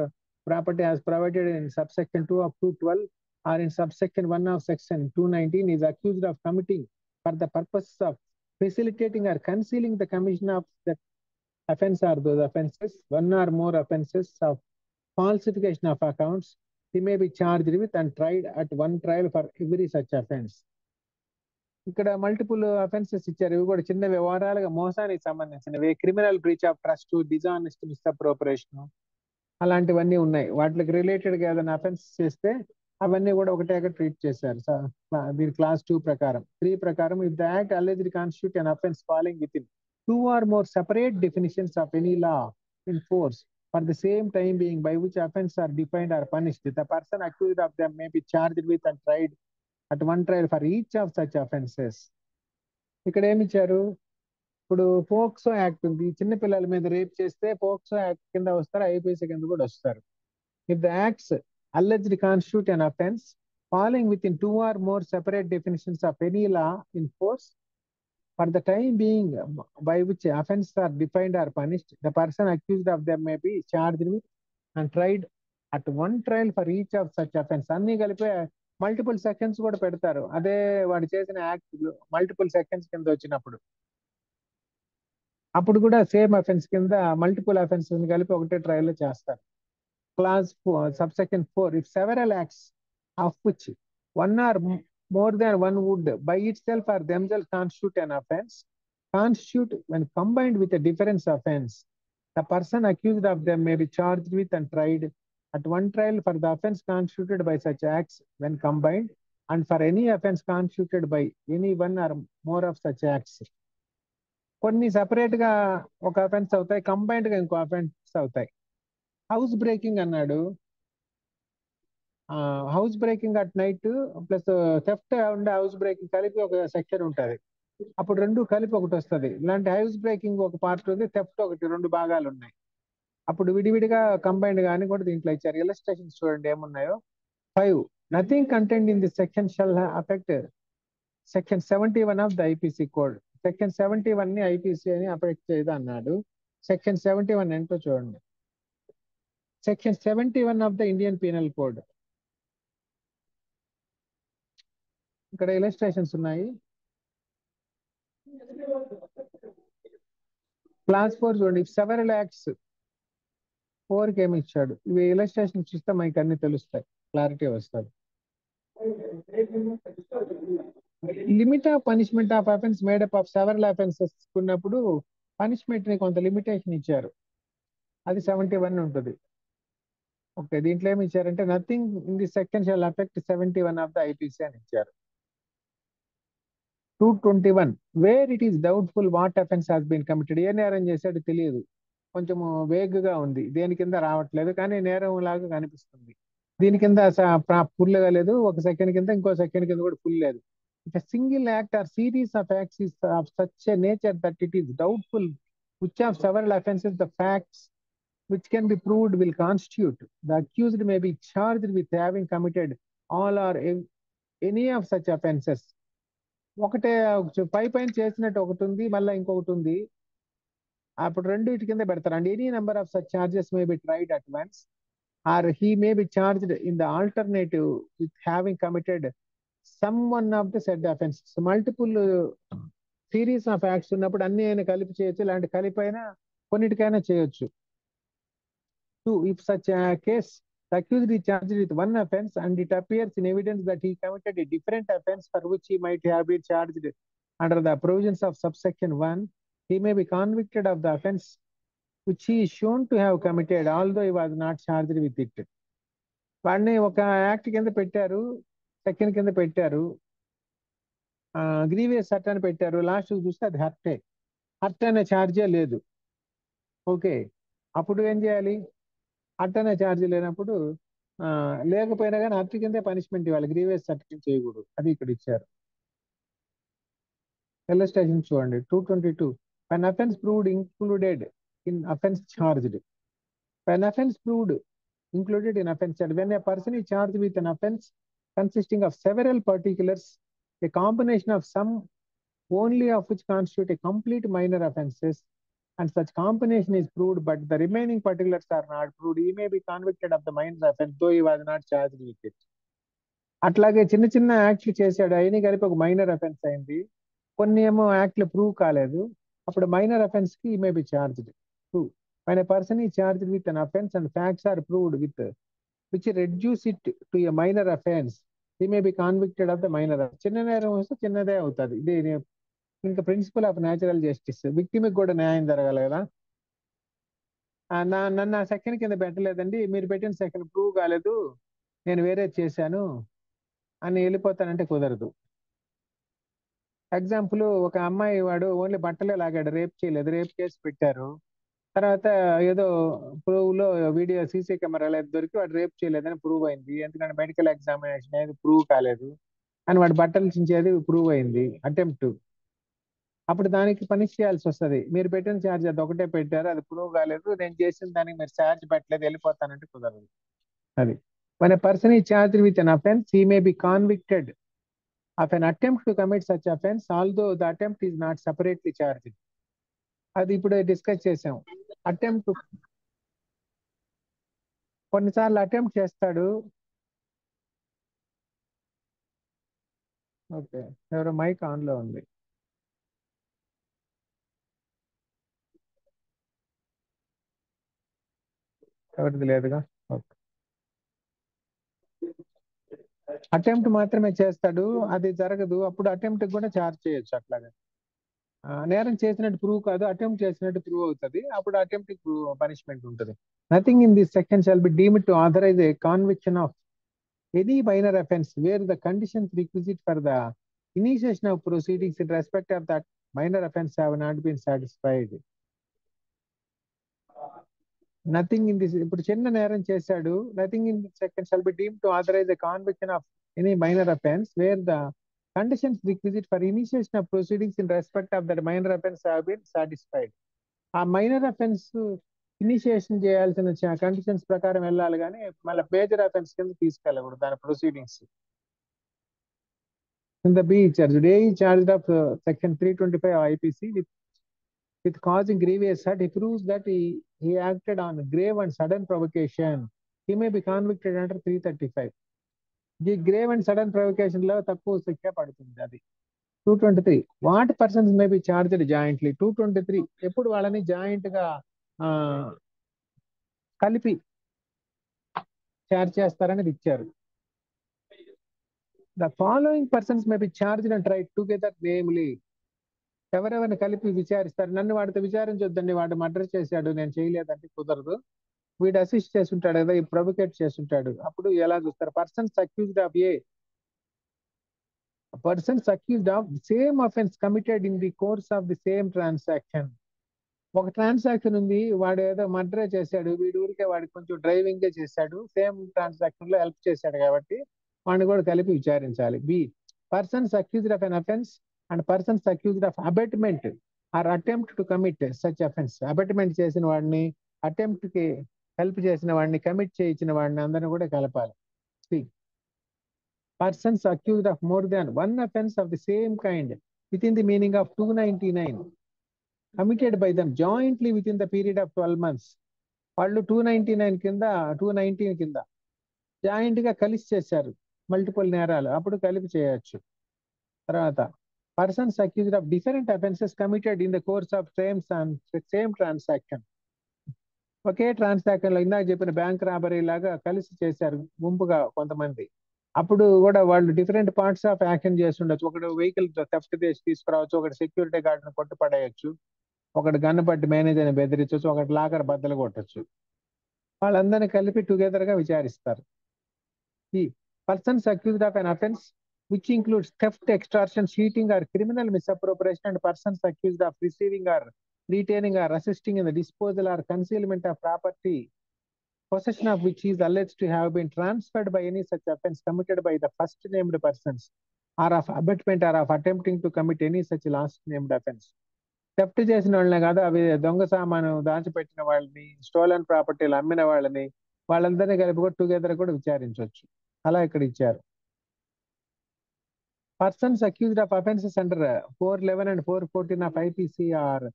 property as provided in subsection 2 of 212 or in subsection 1 of section 219 is accused of committing for the purposes of facilitating or concealing the commission of the offense or those offenses, one or more offenses of falsification of accounts, he may be charged with and tried at one trial for every such offense. ఇక్కడ multiple offences ఇచ్చారు, ఇవి కూడా చిన్న వ్యవహారాలుగా మోసానికి సంబంధించినవి. Criminal breach of trust, dishonest misappropriation, అలాంటివన్నీ ఉన్నాయి. వాటికి రిలేటెడ్ గా ఏదైనా అఫెన్స్ చేస్తే అవన్నీ కూడా ఒకటేగా ట్రీట్ చేశారు దీని క్లాస్ 2 ప్రకారం. 3 ప్రకారం, if the act alleged constitute an offence falling with in 2 or more separate definitions of any law in force for the same time being by which offense are defined or punished, the person accused of them may be charged with and tried at one trial for each of such offenses. ఇక్కడ ఏమి ఇచ్చారు, ఇప్పుడు POCSO act ఉంది, చిన్న పిల్లల మీద rape చేస్తే POCSO act కింద వస్తారు, ఐపీసీ కింద కూడా వస్తారు. If the acts alleged constitute an offense falling within 2 or more separate definitions of any law in force for the time being by which offenses are defined or punished, the person accused of them may be charged with and tried at one trial for each of such offense. అన్ని కలిపి multiple sections కూడా పెడతారు, అదే వాడు చేసిన act multiple sections కింద వచ్చినప్పుడు. అప్పుడు కూడా సేమ్ అఫెన్స్ కింద మల్టిపుల్ అఫెన్స్ కలిపి ఒకటే ట్రయల్ లో చేస్తారు. Clause 4, subsection 4, if several acts of which one or more than one would by itself or themselves constitute an offense, constitute when combined with a difference offense, the person accused of them may be charged with and tried at one trial for the offense constituted by such acts when combined, and for any offense constituted by any one or more of such acts. కొన్ని separate గా ఒక offence అవుతాయి, combined గా ఇంకో offence అవుతాయి. House breaking అన్నాడు, house breaking at night plus theft ఉండే house breaking కలిపి ఒక సెక్షన్ ఉంటుంది, అప్పుడు రెండు కలిపి ఒకటి వస్తుంది. ఇలాంటి హౌస్ బ్రేకింగ్ ఒక పార్ట్ ఉంది, థెఫ్ట్ ఒకటి, రెండు భాగాలు ఉన్నాయి. అప్పుడు విడివిడిగా కంబైన్డ్ గాని కూడా దీంట్లో ఇచ్చారు. ఇలస్ట్రేషన్స్ చూడండి ఏమున్నాయో. 5, nothing content in this section shall affect section 71 of the IPC code. Section 71 ని ఐపీసీ అని అఫెక్ట్ చేయదు అన్నాడు. సెక్షన్ 71 ఏంటో చూడండి. Section 71 of the Indian penal code. ఇక్కడ ఇలస్ట్రేషన్స్ ఉన్నాయి. క్లాస్ 4 చూడండి. ఇఫ్ సెవెరల్ యాక్ట్స్ 4కి ఏమి ఇచ్చాడు, ఇవి ఇలస్ట్రేషన్ చూస్తే మనకి అన్ని తెలుస్తాయి, క్లారిటీ వస్తుంది. Limit of punishment of offence made up of several offences ఉన్నప్పుడు పనిష్మెంట్ ని కొంత లిమిటేషన్ ఇచ్చారు, అది 71 ఉంటుంది. ఓకే, దీంట్లో ఏమి ఇచ్చారంటే nothing in the section shall affect 71 of the IPC అని ఇచ్చారు. 221 where it is doubtful what offence has been committed, ఏ నేరం చేశాడు తెలియదు, కొంచెము వేగ్ గా ఉంది, దేని కింద రావట్లేదు కానీ నేరం లాగా కనిపిస్తుంది. దీని కింద ఫుల్ గా లేదు, ఒక సెకండ్ కింద ఇంకో సెకండ్ కింద కూడా ఫుల్ లేదు. It single act or series of acts is of such a nature that it is doubtful which of several offences the facts which can be proved will constitute. The accused may be charged with having committed all or any of such offences. ఒకటే పైన చేసినట్టు ఒకటి ఉంది, మళ్ళీ ఇంకొకటి ఉంది, అప్పుడు రెండు ఇటు కింద పెడతారు. And any number of such charges may be tried at once or he may be charged in the alternative with having committed some one of the said offences. Multiple series of acts ఉన్నప్పుడు అన్ని ఆయన కలిపి చేయొచ్చు, ఇలాంటి కలిపైనా కొన్నిటికైనా చేయొచ్చు. 2. If such a case, the accused is charged with one offense and it appears in evidence that he committed a different offense for which he might have been charged under the provisions of subsection 1, he may be convicted of the offense which he is shown to have committed, although he was not charged with it. వాడిని ఒక act కింద పెట్టారు, second కింద పెట్టారు, grievous hurt అని పెట్టారు, last చూస్తే అది హర్ట్ అనే ఛార్జే లేదు. ఓకే, అప్పుడు ఏం చేయాలి? అట్టనే ఛార్జ్ లేనప్పుడు లేకపోయినా కానీ హత్య కిందే పనిష్మెంట్ ఇవ్వాలి, గ్రీవియస్ సర్టిఫికేట్ చేయకూడదు, అది ఇక్కడ ఇచ్చారు. ఇల్లస్ట్రేషన్ చూడండి. 222 an offense proved included in offense charged. An offense proved included in offense charged, when a person is charged with an offense consisting of several particulars, a combination of some only of which constitute a complete minor offenses, and such combination is proved but the remaining particulars are not proved, he may be convicted of the minor offense though he was not charged with it. అట్లాగే చిన్న చిన్న యాక్ట్లు చేశాడు, అయినా కలిపి ఒక minor offence అయింది, కొన్ని ఏమో యాక్ట్లు ప్రూవ్ కాలేదు, అప్పుడు మైనర్ అఫెన్స్ కి మే be charged. 2. When a person is charged with an offense and facts are proved with which reduce it to a minor offense, he may be convicted of the minor offense. చిన్న నేరం వస్తే చిన్నదే అవుతుంది, ఇది ఇంకా principle of natural justice. Victim కూడా న్యాయం జరగాలి కదా. నన్ను ఆ సెకండ్ కింద పెట్టలేదండి, మీరు పెట్టిన సెకండ్ ప్రూవ్ కాలేదు, నేను వేరే చేశాను అని వెళ్ళిపోతానంటే కుదరదు. ఎగ్జాంపుల్, ఒక అమ్మాయి వాడు ఓన్లీ బట్టలే లాగాడు, రేప్ చేయలేదు, రేప్ కేసు పెట్టారు, తర్వాత ఏదో ప్రూవ్ లో వీడియో సీసీ కెమెరాలో దొరికి వాడు రేప్ చేయలేదని ప్రూవ్ అయింది, ఎందుకంటే మెడికల్ ఎగ్జామినేషన్ అనేది ప్రూవ్ కాలేదు అని వాడు బట్టలు చించేది ప్రూవ్ అయింది, అటెంప్ట్. అప్పుడు దానికి పనిష్ చేయాల్సి వస్తుంది. మీరు పెట్టిన ఛార్జ్ అది ఒకటే పెట్టారు, అది ప్రూవ్ కాలేదు, నేను చేసిన దానికి మీరు ఛార్జ్ పెట్టలేదు, వెళ్ళిపోతానంటే కుదరదు. అది when a person is charged with an offense, he may be convicted of an attempt to commit such offense, although the attempt is not separately charged. అది ఇప్పుడు డిస్కస్ చేసాం. అటెంప్ట్, కొన్నిసార్లు అటెంప్ట్ చేస్తాడు. ఓకే, ఎవరో mic on లో ఉంది. ఎవరిది లేదుగా. ఓకే, అటెంప్ట్ మాత్రమే చేస్తాడు, అది జరగదు, అప్పుడు అటెంప్ట్ కూడా చార్జ్ చేయొచ్చు. అట్లాగే నేరం చేసినట్టు ప్రూవ్ కాదు, అటెంప్ట్ చేసినట్టు ప్రూవ్ అవుతుంది, అప్పుడు అటెంప్ట్ పనిష్మెంట్ ఉంటుంది. Nothing in this section shall be deemed to authorise a conviction of any minor offence where the conditions requisite for the initiation of proceedings in respect of that minor offence have not been satisfied. Nothing in this, ఇప్పుడు చిన్న నేరం చేశాడు, nothing in this section shall be deemed to authorise a conviction of any minor offence where the conditions requisite for initiation of proceedings in respect of that minor offense have been satisfied. ఆ minor offence initiation చేయాల్సిన conditions ప్రకారం వెళ్ళాలి, కానీ మళ్ళీ major offence కింద తీసుకెళ్ళకూడదు దాని proceedings. In the B charged, A is charged of section 325 IPC with causing grievous hurt. He proves that he acted on grave and sudden provocation, he may be convicted under 335. ఈ grave and sudden provocation లో తక్కువ శిక్ష పడుతుంది. అది 223 what persons May be charged jointly. 223 ఎప్పుడు వాళ్ళని joint గా కలిపి చార్జ్ చేస్తారనేది ఇచ్చారు. The following persons May be charged and tried together namely. ఎవరెవరిని కలిపి విచారిస్తారు? నన్ను వాడితో విచారించొద్దండి, వాడు మర్డర్ చేశాడు, నేను చేయలేదంటే కుదరదు. వీడు అసిస్ట్ చేస్తుంటాడు కదా, ఈ ప్రొవోకేట్ చేస్తుంటాడు, అప్పుడు ఎలా చూస్తారు? Persons accused of A persons accused of same offence committed in the course of the same transaction. ఒక ట్రాన్సాక్షన్ ఉంది, వాడు ఏదో మర్డర్ చేశాడు, వీడి ఊరికే వాడికి కొంచెం డ్రైవింగ్ చేశాడు, సేమ్ ట్రాన్సాక్షన్ లో హెల్ప్ చేశాడు కాబట్టి వాడిని కూడా కలిపి విచారించాలి. B persons accused of an offence and persons accused of abetment or attempt to commit such offence. Abetment చేసిన వాడిని, అటెంప్ట్ కి హెల్ప్ చేసిన వాడిని, కమిట్ చేయించిన వాడిని అందరిని కూడా కలపాలి. C persons accused of more than one offence of the same kind within the meaning of 299 committed by them jointly within the period of 12 months. వాళ్ళు 299 కింద 219 కింద జాయింట్ గా కలిసి చేశారు మల్టిపుల్ నేరాలు, అప్పుడు కలిపి చేయొచ్చు. తర్వాత persons accused of different offences committed in the course of same transaction. Okay transaction లో ఇందాక చెప్పిన బ్యాంక్ రాబరీ లాగా కలిసి చేశారు గుంపుగా కొంతమంది, అప్పుడు కూడా వాళ్ళు డిఫరెంట్ పార్ట్స్ ఆఫ్ యాక్షన్ చేస్తుండొచ్చు. ఒకడు వెహికల్ థెఫ్ట్ చేసి తీసుకురావచ్చు, ఒకటి సెక్యూరిటీ గార్డ్ ను కొట్టు పడేయచ్చు, ఒకటి గన్ను పట్టి మేనేజర్ని బెదిరించవచ్చు, ఒకటి లాకర్ బద్దలు కొట్టచ్చు. వాళ్ళందరినీ కలిపి టుగెదర్ గా విచారిస్తారు. E persons accused of an offence which includes theft, extortion, cheating or criminal misappropriation and persons accused of receiving or retaining or assisting in the disposal or concealment of property, possession of which is alleged to have been transferred by any such offense committed by the first named persons, or of abetment or of attempting to commit any such last named offense. Theft చేసిన వాళ్ళనే కాదు, అవి దొంగ సామాను దాచిపెట్టిన వాళ్ళని, stolen ప్రాపర్టీలు అమ్మిన వాళ్ళని, వాళ్ళందరినీ కలిపి కూడా టుగెదర్ కూడా విచారించవచ్చు. అలా ఇక్కడ ఇచ్చారు. Persons accused of offences under 411 and 414 of IPC are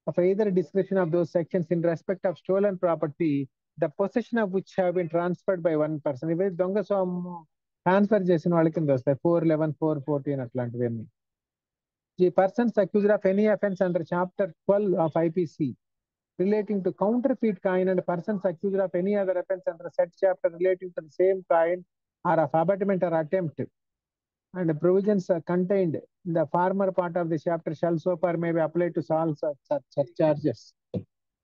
of either discretion of those sections in respect of stolen property, the possession of which have been transferred by one person. ఇవి దొంగ సొమ్ము transfer చేసిన వాళ్ళ కింద వస్తాయి 411, 414 అట్లాంటివన్నీ. The persons accused of any offense under chapter 12 of IPC relating to counterfeit coin and persons accused of any other offense under said chapter relating to the same coin or of abetment or attempt, and the provisions are contained in the former part of the chapter shall so far may be applied to all such charges.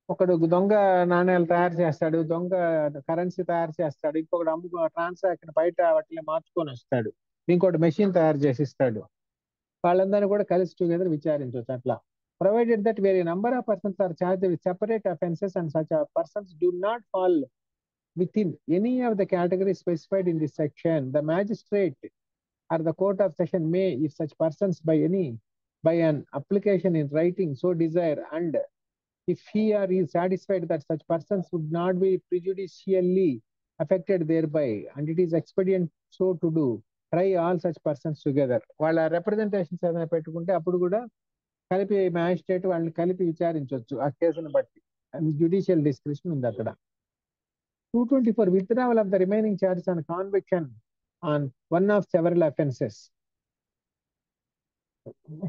ఒకడు దొంగ నాణ్యాలు తయారు చేస్తాడు, దొంగ currency తయారు చేస్తాడు, ఇంకొకటి అమ్ముకో transaction బయట వాటిని మార్చుకొని వస్తాడు, ఇంకోటి మెషిన్ తయారు చేసి ఇస్తాడు, వాళ్ళందరినీ కూడా కలిసి టుగెదర్ విచారించవచ్చు. అట్లా provided that where number of persons are charged with separate offences and such persons do not fall within any of the categories specified in this section, the magistrate or the court of session may, if such persons by an application in writing so desire, and if he or he is satisfied that such persons would not be prejudicially affected thereby, and it is expedient so to do, try all such persons together. వాళ్ళ representations ఏదైనా పెట్టుకుంటే అప్పుడు కూడా కలిపి magistrate వాళ్ళని కలిపి విచారించవచ్చు ఆ కేసును బట్టి. జ్యుడిషియల్ డిస్క్రిప్షన్ ఉంది అక్కడ. 224 withdrawal of the remaining charges on conviction on one of several offenses.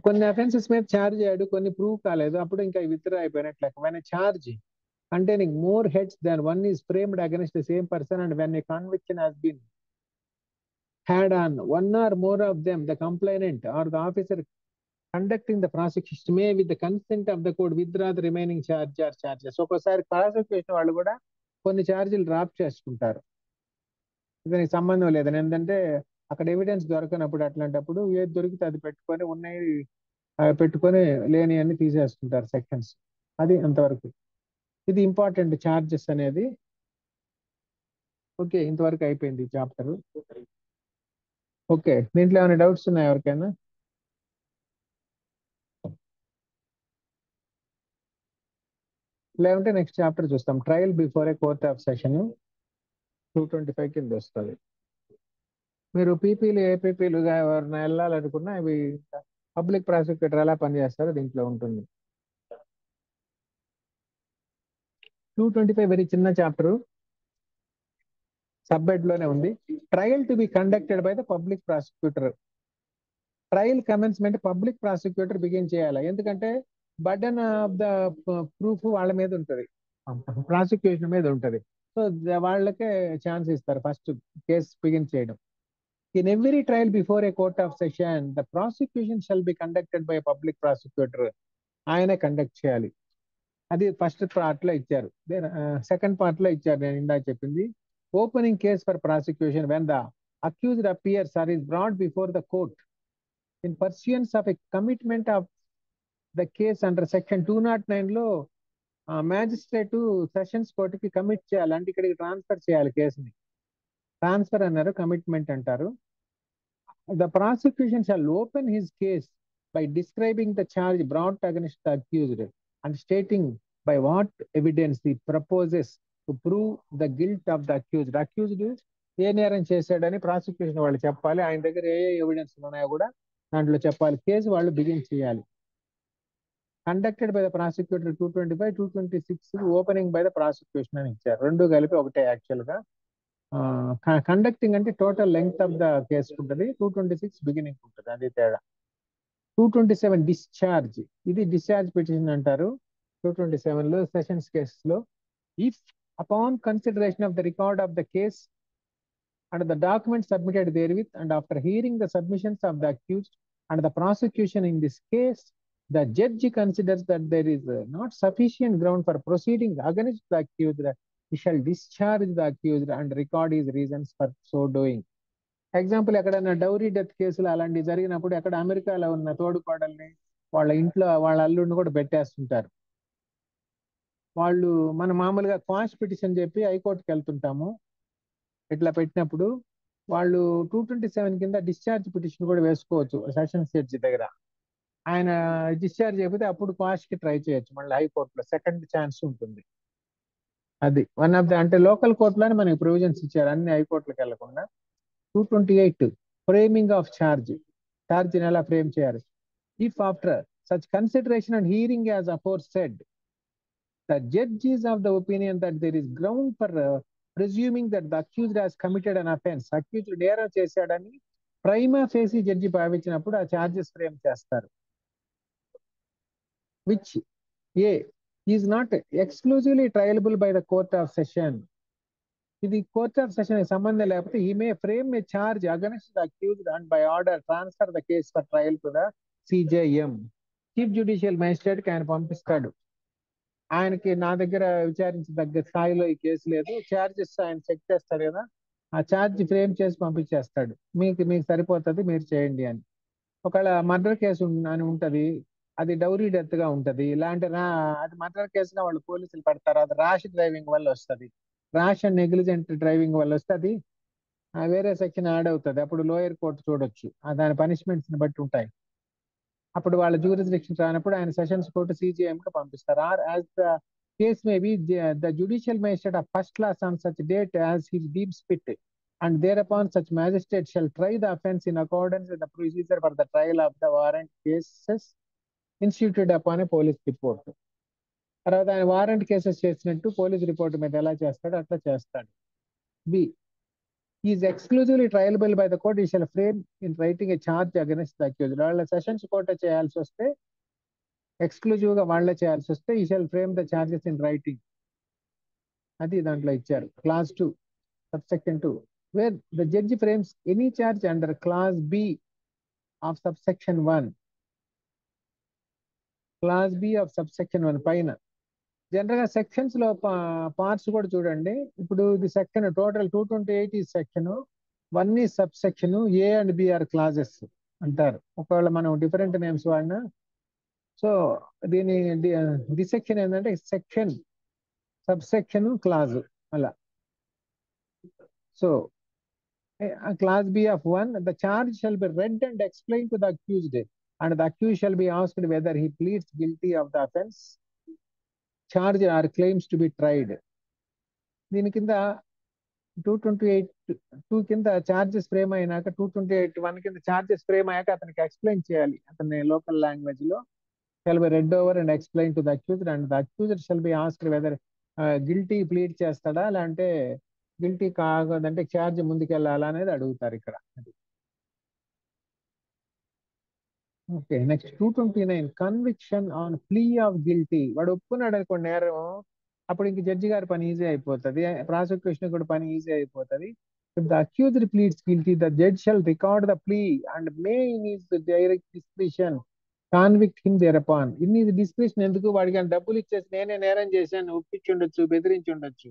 కొన్ని అఫెన్సెస్ మీద ఛార్జ్ అయ్యాడు, కొన్ని ప్రూవ్ కాలేదు, అప్పుడు ఇంకా withdraw అయిపోయినట్లు. when a charge containing more heads than one is framed against the same person and when a conviction has been had on one or more of them, the complainant or the officer conducting the prosecution may with the consent of the court withdraw the remaining charge or charges. ఒక్కోసారి prosecution వాళ్ళు కూడా కొన్ని ఛార్జీలు drop చేసుకుంటారు, దానికి సంబంధం లేదని. ఏంటంటే అక్కడ ఎవిడెన్స్ దొరకనప్పుడు, అట్లాంటప్పుడు ఏది దొరికితే అది పెట్టుకొని, ఉన్నాయి పెట్టుకొని లేని అన్ని తీసేసుకుంటారు సెక్షన్స్. అది అంతవరకు. ఇది ఇంపార్టెంట్ ఛార్జెస్ అనేది. ఓకే, ఇంతవరకు అయిపోయింది ఈ చాప్టర్. ఓకే, దీంట్లో ఏమైనా డౌట్స్ ఉన్నాయా ఎవరికైనా? లేకుంటే నెక్స్ట్ చాప్టర్ చూస్తాం. Trial before a court of session 225 కింద వస్తుంది. మీరు పీపీలు, ఏపీపీలుగా ఎవరైనా వెళ్ళాలనుకున్నా ఇవి పబ్లిక్ ప్రాసిక్యూటర్ ఎలా పనిచేస్తారో దీంట్లో ఉంటుంది. 225 వెరీ చిన్న చాప్టర్, సబ్హెడ్ లోనే ఉంది. Trial to be conducted by the public prosecutor. Trial commencement public prosecutor begin చేయాలి. ఎందుకంటే బర్డన్ ఆఫ్ ద ప్రూఫ్ వాళ్ళ మీద ఉంటుంది, ప్రాసిక్యూషన్ మీద ఉంటుంది. సో వాళ్ళకే ఛాన్స్ ఇస్తారు ఫస్ట్ కేసు బిగిన్ చేయడం. In every trial before a court of session the prosecution shall be conducted by public prosecutor. ఆయనే కండక్ట్ చేయాలి. అది ఫస్ట్ పార్ట్ లో ఇచ్చారు. సెకండ్ పార్ట్ లో ఇచ్చారు నేను ఇందాక చెప్పింది. Opening case for prosecution when the accused appears or is brought before the court in pursuance of a commitment of the case under section 209 లో మ్యాజిస్ట్రేట్ సెషన్స్ కోర్టుకి కమిట్ చేయాలి, అంటే ఇక్కడికి ట్రాన్స్ఫర్ చేయాలి కేసుని. ట్రాన్స్ఫర్ అన్నారు, కమిట్మెంట్ అంటారు. The prosecution shall open his case by describing the charge brought against the accused and stating by what evidence he proposes to prove the guilt of the accused. Accused ఏ నేరం చేశాడని prosecution వాళ్ళు చెప్పాలి, ఆయన దగ్గర ఏ evidence ఉన్నాయో కూడా దాంట్లో చెప్పాలి. కేసు వాళ్ళు బిగిన్ చేయాలి. Conducted by the prosecutor 225, 226 opening by the prosecution అని ఇచ్చారు. రెండు కలిపి ఒకటే యాక్చువల్ గా. కండక్టింగ్ అంటే total length of the case ఉంటుంది, 226 బిగినింగ్ ఉంటుంది, అది తేడా. 227 డిశ్చార్జ్, ఇది డిశ్చార్జ్ పిటిషన్ అంటారు. 227 లో సెషన్స్ కేసులో if upon consideration of the record of the case and the documents submitted therewith and after hearing the submissions of the accused and the prosecution in this case, the judge considers that there is not sufficient ground for proceeding against the accused, he shall discharge the accused and record his reasons for so doing. Example, ఎక్కడైనా dowry death కేసులు అలాంటివి జరిగినప్పుడు ఎక్కడ అమెరికాలో ఉన్న తోడుకోడల్ని వాళ్ళ ఇంట్లో వాళ్ళ అల్లుడిని కూడా పెట్టేస్తుంటారు. వాళ్ళు మన మామూలుగా క్వాష్ పిటిషన్ చెప్పి హైకోర్టుకి వెళ్తుంటాము. ఇట్లా పెట్టినప్పుడు వాళ్ళు 227 కింద డిశ్చార్జ్ పిటిషన్ కూడా వేసుకోవచ్చు సెషన్స్ జడ్జి దగ్గర. ఆయన డిశ్చార్జ్ అయిపోతే అప్పుడు క్వాష్ కి ట్రై చేయొచ్చు మళ్ళీ హైకోర్టులో, సెకండ్ ఛాన్స్ ఉంటుంది. అది వన్ ఆఫ్ ద, అంటే లోకల్ కోర్టులోనే మనకి ప్రొవిజన్స్ ఇచ్చారు, అన్ని హైకోర్టులకు వెళ్లకుండా. 228 ఫ్రేమింగ్ ఆఫ్ ఛార్జ్, ఛార్జ్ ఎలా ఫ్రేమ్ చేయాలి. If after such consideration and hearing as aforesaid the judge is of the opinion that there is ground for presuming that the accused has committed an offense, accused నేరం చేశాడని prima facie judge భావించినప్పుడు ఆ charges frame చేస్తారు. which a is not exclusively trialable by the court of session. ఇది court of session సంబంధం లేకపోతే he may frame a charge against the accused and by order transfer the case for trial to the CJM. Chief judicial magistrate కి ఆయన పంపిస్తాడు. ఆయనకి నా దగ్గర విచారించదగ్గ స్థాయిలో ఈ కేసు లేదు, ఛార్జెస్ ఆయన చెక్ చేస్తాడు కదా, ఆ ఛార్జ్ ఫ్రేమ్ చేసి పంపించేస్తాడు, మీకు సరిపోతుంది మీరు చేయండి అని. ఒకవేళ మర్డర్ కేసు అని ఉంటది, అది డౌరీ డెత్ గా ఉంటది, ఇలాంటి అది మర్డర్ కేసుగా వాళ్ళు పోలీసులు పెడతారు, అది ర్యాష్ డ్రైవింగ్ వల్ల వస్తుంది, ర్యాష్ అండ్ నెగ్లిజెంట్ డ్రైవింగ్ వల్ల వస్తుంది, వేరే సెక్షన్ యాడ్ అవుతుంది, అప్పుడు లోయర్ కోర్టు చూడొచ్చు, దాని పనిష్మెంట్స్ ని బట్టి ఉంటాయి. అప్పుడు వాళ్ళ జ్యూరిస్డిక్షన్ రానప్పుడు ఆయన సెషన్స్ కోర్టు CJM కి పంపిస్తారు. Or as the case may be the judicial magistrate of first class on such date as he deems fit and thereupon such magistrate shall try the offence in accordance with the procedure for the trial of the warrant cases instituted upon a police report. తర్వాత ఆయన warrant cases చేసినట్టు police report మీద ఎలా చేస్తాడో అట్లా చేస్తాడు. B is exclusively trialable by the court, he shall frame in writing a charge against the accused. వాళ్ళ sessions court చేయాల్సి వస్తే, ఎక్స్క్లూజివ్ గా వాళ్ళే చేయాల్సి వస్తే, he shall frame the charges in writing. అది దాంట్లో ఇచ్చారు. Class 2 subsection 2 where the judge frames any charge under clause B of subsection 1. clause B of subsection 1 పైన జనరల్ గా సెక్షన్స్ లో పార్ట్స్ కూడా చూడండి. ఇప్పుడు ఇది సెక్షన్ టోటల్ 228 ఈ సెక్షన్, 1 ఈ sub section, A and B are clauses అంటారు. ఒకవేళ మనం డిఫరెంట్ నేమ్స్ వాడినా, సో దీని డిసెక్షన్ ఏంటంటే సెక్షన్, సబ్ సెక్షన్, క్లాజ్ అలా. So clause B of 1, the charge shall be read and explained to the accused and the accused shall be asked whether he pleads guilty of the offense, charge or claims to be tried. దీని కింద 228(2) కింద charges frame అయినాక 228(1) కింద charges frame అయ్యాక అతనికి explain చేయాలి, అతని local language లో shall be read over and explained to the accused and the accused shall be asked whether guilty plead చేస్తాడా లేదంటే గిల్టీ కాదంటే ఛార్జ్ ముందుకెళ్ళాలా అనేది అడుగుతారు ఇక్కడ. Okay, next 229 conviction on plea of guilty. వాడు ఒప్పుకున్నాడు అనుకోండి నేరం, అప్పుడు ఇంక జడ్జి గారి పని ఈజీ అయిపోతుంది, ప్రాసిక్యూషన్ కూడా పని ఈజీ అయిపోతుంది. If the accused pleads guilty, the judge shall record the plea and may in his direct discretion convict him thereupon. In his discretion ఎందుకు, వాడికి ఆయన డబ్బులు ఇచ్చేసి నేనే నేరం చేశాను ఒప్పించి ఉండొచ్చు, బెదిరించి ఉండొచ్చు,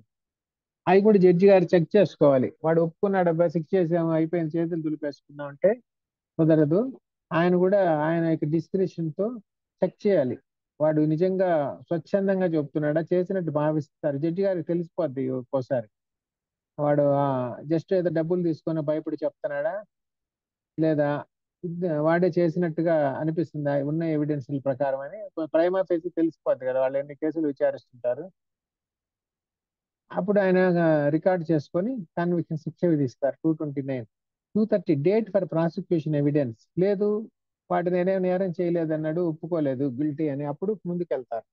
అవి కూడా జడ్జి గారు చెక్ చేసుకోవాలి. వాడు ఒప్పుకున్నాడు, అబ్బా శిక్ష చేసాము అయిపోయింది చేతులు దులిపేసుకున్నాం అంటే కుదరదు. ఆయన కూడా ఆయన యొక్క డిస్క్రిప్షన్ తో చెక్ చేయాలి, వాడు నిజంగా స్వచ్ఛందంగా చెప్తున్నాడా, చేసినట్టు భావిస్తారు, జడ్జి గారికి తెలిసిపోద్ది ఒక్కోసారి. వాడు జస్ట్ ఏదో డబ్బులు తీసుకొని భయపడి చెప్తున్నాడా, లేదా వాడే చేసినట్టుగా అనిపిస్తుందా ఉన్న ఎవిడెన్స్ ప్రకారం అని ప్రైమా ఫేసి తెలిసిపోద్ది కదా, వాళ్ళు ఎన్ని కేసులు విచారిస్తుంటారు. అప్పుడు ఆయన రికార్డ్ చేసుకొని కన్విక్షన్ శిక్ష విధిస్తారు. 229. 230 డేట్ ఫర్ ప్రాసిక్యూషన్ ఎవిడెన్స్. లేదు వాడు నేనేం నేరం చేయలేదన్నాడు, ఒప్పుకోలేదు గిల్టీ అని, అప్పుడు ముందుకెళ్తారు.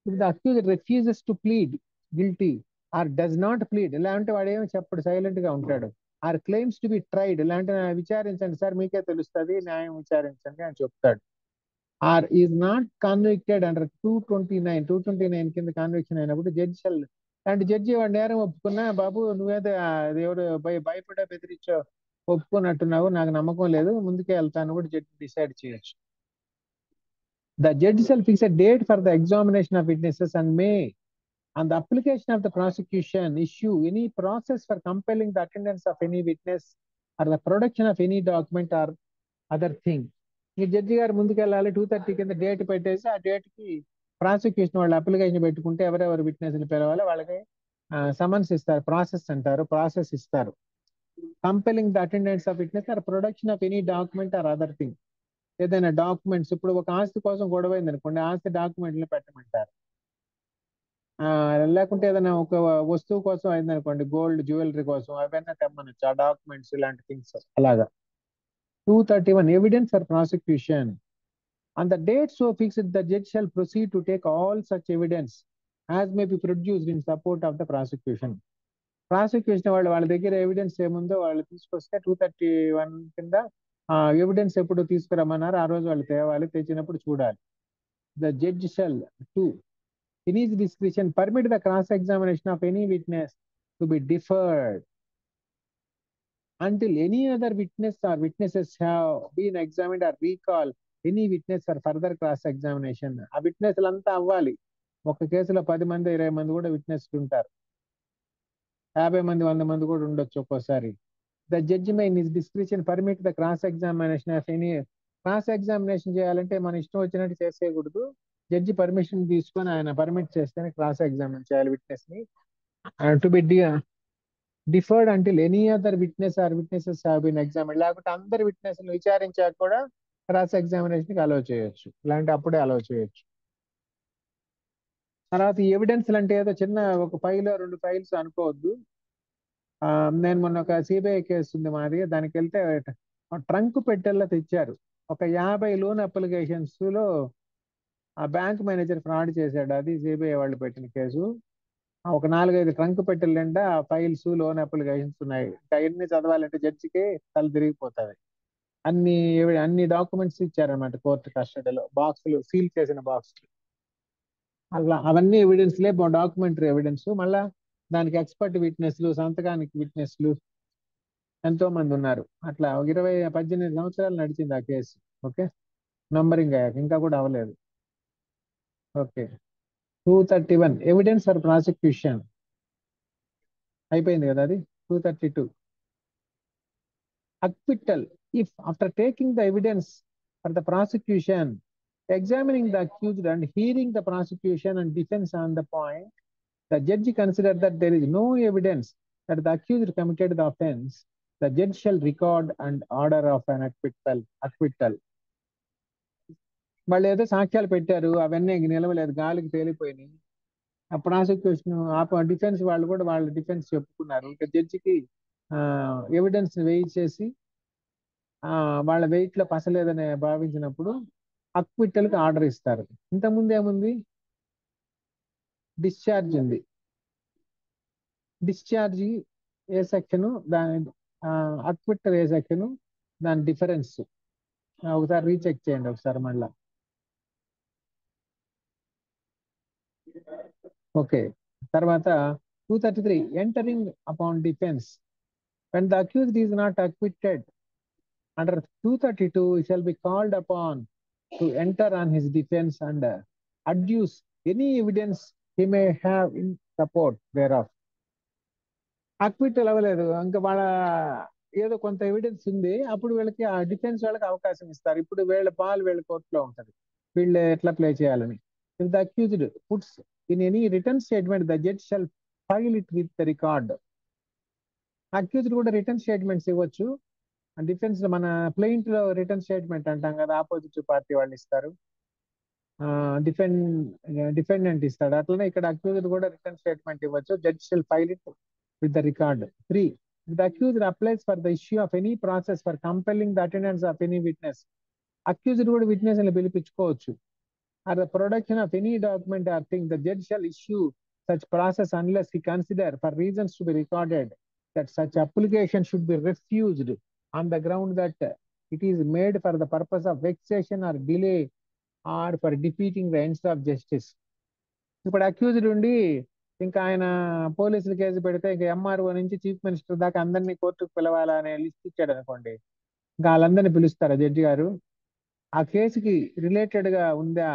If the accused refuses to plead guilty or does not plead, ఇలా అంటే వాడు ఏమో చెప్పడు, సైలెంట్ గా ఉంటాడు. Or claims to be tried, ఇలాంటి విచారించండి సార్ మీకే తెలుస్తుంది, న్యాయం విచారించండి అని చెప్తాడు. Or is not convicted under 229 కింద కన్విక్షన్ అయినప్పుడు జడ్జి షల్, అంటే జడ్జి వాడు నేరం ఒప్పుకున్నా, బాబు నువ్వేదో ఎవరు భయపడే బెదిరించో ఒప్పుకున్నట్టున్నావు, నాకు నమ్మకం లేదు, ముందుకే వెళ్తాను కూడా జడ్జి డిసైడ్ చేయొచ్చు. The judge shall fix a date for the examination of witnesses and May on the application of the prosecution issue any process for compelling the attendance of any witness or the production of any document or other thing. ఈ judge గారు ముందుకెళ్ళాలి, 230 కింద date పెట్టేసి ఆ date కి prosecution వాళ్ళు application పెట్టుకుంటే ఎవరెవరు విట్నెస్లు పిలవాలి వాళ్ళకి సమన్స్ ఇస్తారు, ప్రాసెస్ అంటారు, ప్రాసెస్ ఇస్తారు. Compelling the attendance of witness or production of any document or other thing. ఏదైనా డాక్యుమెంట్స్, ఇప్పుడు ఒక ఆస్తి కోసం గొడవైంది అనుకోండి, ఆస్తి డాక్యుమెంట్లు పెట్టమంటారు. లేకుంటే ఏదైనా ఒక వస్తువు కోసం అయింది అనుకోండి, గోల్డ్ జ్యువెలరీ కోసం, అవన్నీ తెమ్మనొచ్చు ఆ డాక్యుమెంట్స్ ఇలాంటి థింగ్స్ అలాగా. 231 evidence for prosecution. On the date so fixed, the judge shall proceed to take all such evidence as may be produced in support of the prosecution. Prosecution వాళ్ళు వాళ్ళ దగ్గర evidence ఏముందో వాళ్ళు తీసుకొస్తే 231 కింద ఎవిడెన్స్ ఎప్పుడు తీసుకురమ్మన్నారు ఆ రోజు వాళ్ళు తేవాలి, తెచ్చినప్పుడు చూడాలి. The judge shall 2 in his discretion permit the cross examination of any witness to be deferred until any other witness or witnesses have been examined or recall any witness for further cross examination. ఆ విట్నెస్లు అంతా అవ్వాలి. ఒక కేసులో 10 మంది 20 మంది కూడా విట్నెస్లు ఉంటారు, 50 మంది 100 మంది కూడా ఉండొచ్చు ఒక్కోసారి. The judge May in his description permit the cross examination of any. Cross examination చేయాలంటే మన ఇష్టం వచ్చినట్టు చేసేయకూడదు, జడ్జి పర్మిషన్ తీసుకొని ఆయన పర్మిట్ చేస్తేనే క్రాస్ ఎగ్జామిన్ చేయాలి విట్నెస్ ని. To be deferred until any other witness or witnesses have been examine, లేకుంటే అందరు విట్నెస్ విచారించాక కూడా క్రాస్ ఎగ్జామినేషన్ కి అలౌ చేయొచ్చు, ఇలాంటి అప్పుడే అలౌ చేయొచ్చు. తర్వాత ఈ ఎవిడెన్స్ అంటే ఏదో చిన్న ఒక ఫైల్ 2 ఫైల్స్ అనుకోవద్దు. నేను మొన్న ఒక సిబిఐ కేసు ఉంది మాది, దానికి వెళ్తే ట్రంక్ పెట్టెల్లో తెచ్చారు ఒక 50 లోన్ అప్లికేషన్స్ లో. ఆ బ్యాంక్ మేనేజర్ ఫ్రాడ్ చేశాడు, అది సిబిఐ వాళ్ళు పెట్టిన కేసు. ఒక 4-5 ట్రంక్ పెట్టెల నిండా ఫైల్స్ లోన్ అప్లికేషన్స్ ఉన్నాయి. ఇంకా ఎన్ని చదవాలంటే జడ్జికి తల తిరిగిపోతుంది. అన్ని అన్ని డాక్యుమెంట్స్ ఇచ్చారనమాట కోర్టు కస్టడీలో, బాక్సులు సీల్ చేసిన బాక్సులు. అలా అవన్నీ ఎవిడెన్స్లే, డాక్యుమెంటరీ ఎవిడెన్స్. మళ్ళా దానికి ఎక్స్పర్ట్ విట్నెస్లు, సంతకానికి విట్నెస్లు ఎంతో మంది ఉన్నారు. అట్లా 18 సంవత్సరాలు నడిచింది ఆ కేసు. ఓకే, నంబరింగ్ అయ్యాక ఇంకా కూడా అవ్వలేదు. ఓకే, 231 ఎవిడెన్స్ ఫర్ ప్రాసిక్యూషన్ అయిపోయింది కదా అది. 232 acquittal if after taking the evidence for the prosecution, examining the accused and hearing the prosecution and defense on the point, the judge considered that there is no evidence that the accused committed the offense, the judge shall record and order of an acquittal. వాళ్ళు ఏదో సాక్ష్యాలు పెట్టారు, అవన్నీ నిలవలేదు, గాలికి తేలిపోయినాయి. ఆ prosecution defence వాళ్ళు కూడా వాళ్ళ డిఫెన్స్ చెప్పుకున్నారు. ఇక జడ్జికి ఎవిడెన్స్ వెయిట్ చేసి వాళ్ళ వెయిట్ లో పసలేదని భావించినప్పుడు అక్విట్టల్ కి ఆర్డర్ ఇస్తారు. ఇంతకుముందు ఏముంది, డిశ్చార్జ్ ఉంది. డిశ్చార్జ్ ఏ సెక్షన్, దాని అక్విట్టల్ ఏ సెక్షన్, దాని డిఫరెన్స్. ఒకసారి రీచెక్ చేయండి ఒకసారి మళ్ళా. ఓకే. తర్వాత 233 entering upon defence when the accused is not acquitted under 232 he shall be called upon to enter on his defense and adduce any evidence he may have in support thereof. Acquittal అవ్వలేదు ఇంకా వాళ్ళ ఏదో కొంత evidence ఉంది, అప్పుడు వీళ్ళకి ఆ defence వాళ్ళకి అవకాశం ఇస్తారు. ఇప్పుడు వీళ్ళ బాల్ వీళ్ళ కోర్టులో ఉంటది, వీళ్ళు ఎట్లా ప్లే చేయాలని. If the accused puts in any return statement the judge shall file it with the record. Accused కూడా రిటర్న్ స్టేట్మెంట్స్ ఇవ్వచ్చు. డిఫెన్స్ మన ప్లెయింట్ లో రిటర్న్ స్టేట్మెంట్ అంటాం కదా, ఆపోజిట్ పార్టీ వాళ్ళు ఇస్తారు, డిఫెండ్ డిఫెండెంట్ ఇస్తాడు. అట్లనే ఇక్కడ అక్యూజ్డ్ కూడా రిటర్న్ స్టేట్మెంట్ ఇవ్వచ్చు. Judge shall file it with the record. 3. The accused applies for the issue of any process for compelling the attendance of any witness. Accused కూడా witness ని పిలిపించుకోవచ్చు. Or the production of any document or thing, the judge shall issue such process unless he consider for reasons to be recorded that such application should be refused on the ground that it is made for the purpose of vexation or delay or for defeating the ends of justice. ఇప్పుడు accused ఉండి ఇంకా ఆయన పోలీసులు case పెడితే ఇంకా MRO నుంచి chief minister దాకా అందరినీ కోర్టుకు పిలవాలా అనే లిస్ట్ ఇచ్చాడు అనుకోండి, ఇంకా వాళ్ళందరినీ పిలుస్తారా జడ్జి గారు, ఆ కేసుకి రిలేటెడ్ గా ఉందా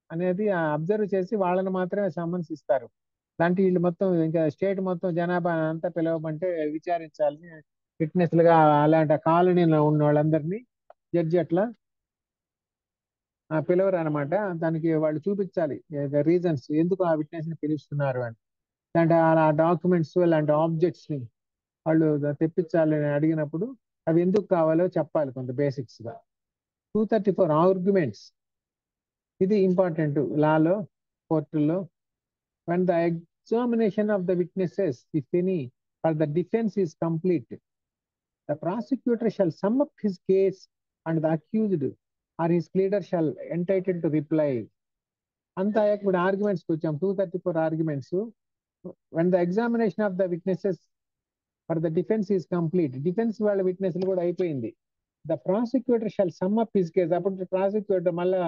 అనేది అబ్జర్వ్ చేసి వాళ్ళని మాత్రమే సమ్మన్స్ ఇస్తారు. దాంట్లో వీళ్ళు మొత్తం ఇంకా స్టేట్ మొత్తం జనాభా అంతా పిలవమంటే విచారించాలని విట్నెస్లుగా అలాంటి కాలనీలో ఉన్న వాళ్ళందరినీ జడ్జి అట్లా పిలవరు అనమాట. దానికి వాళ్ళు చూపించాలి రీజన్స్ ఎందుకు ఆ విట్నెస్ ని పిలుస్తున్నారు అని. అంటే ఆ డాక్యుమెంట్స్ అలాంటి ఆబ్జెక్ట్స్ ని వాళ్ళు తెప్పించాలని అడిగినప్పుడు అవి ఎందుకు కావాలో చెప్పాలి కొంత బేసిక్స్ గా. 234 ఆర్గ్యుమెంట్స్, ఇది ఇంపార్టెంట్ లాలో కోర్టుల్లో. when the examination of the witnesses if any for the defense is complete, the prosecutor shall sum up his case and the accused or his pleader shall entitled to reply. అంతా ఇప్పుడు arguments వచ్చాం. 234 arguments. when the examination of the witnesses for the defense is complete, defence వాళ్ళ విట్నెస్లు కూడా అయిపోయింది, the prosecutor shall sum up his case. అప్పుడు prosecutor మళ్ళా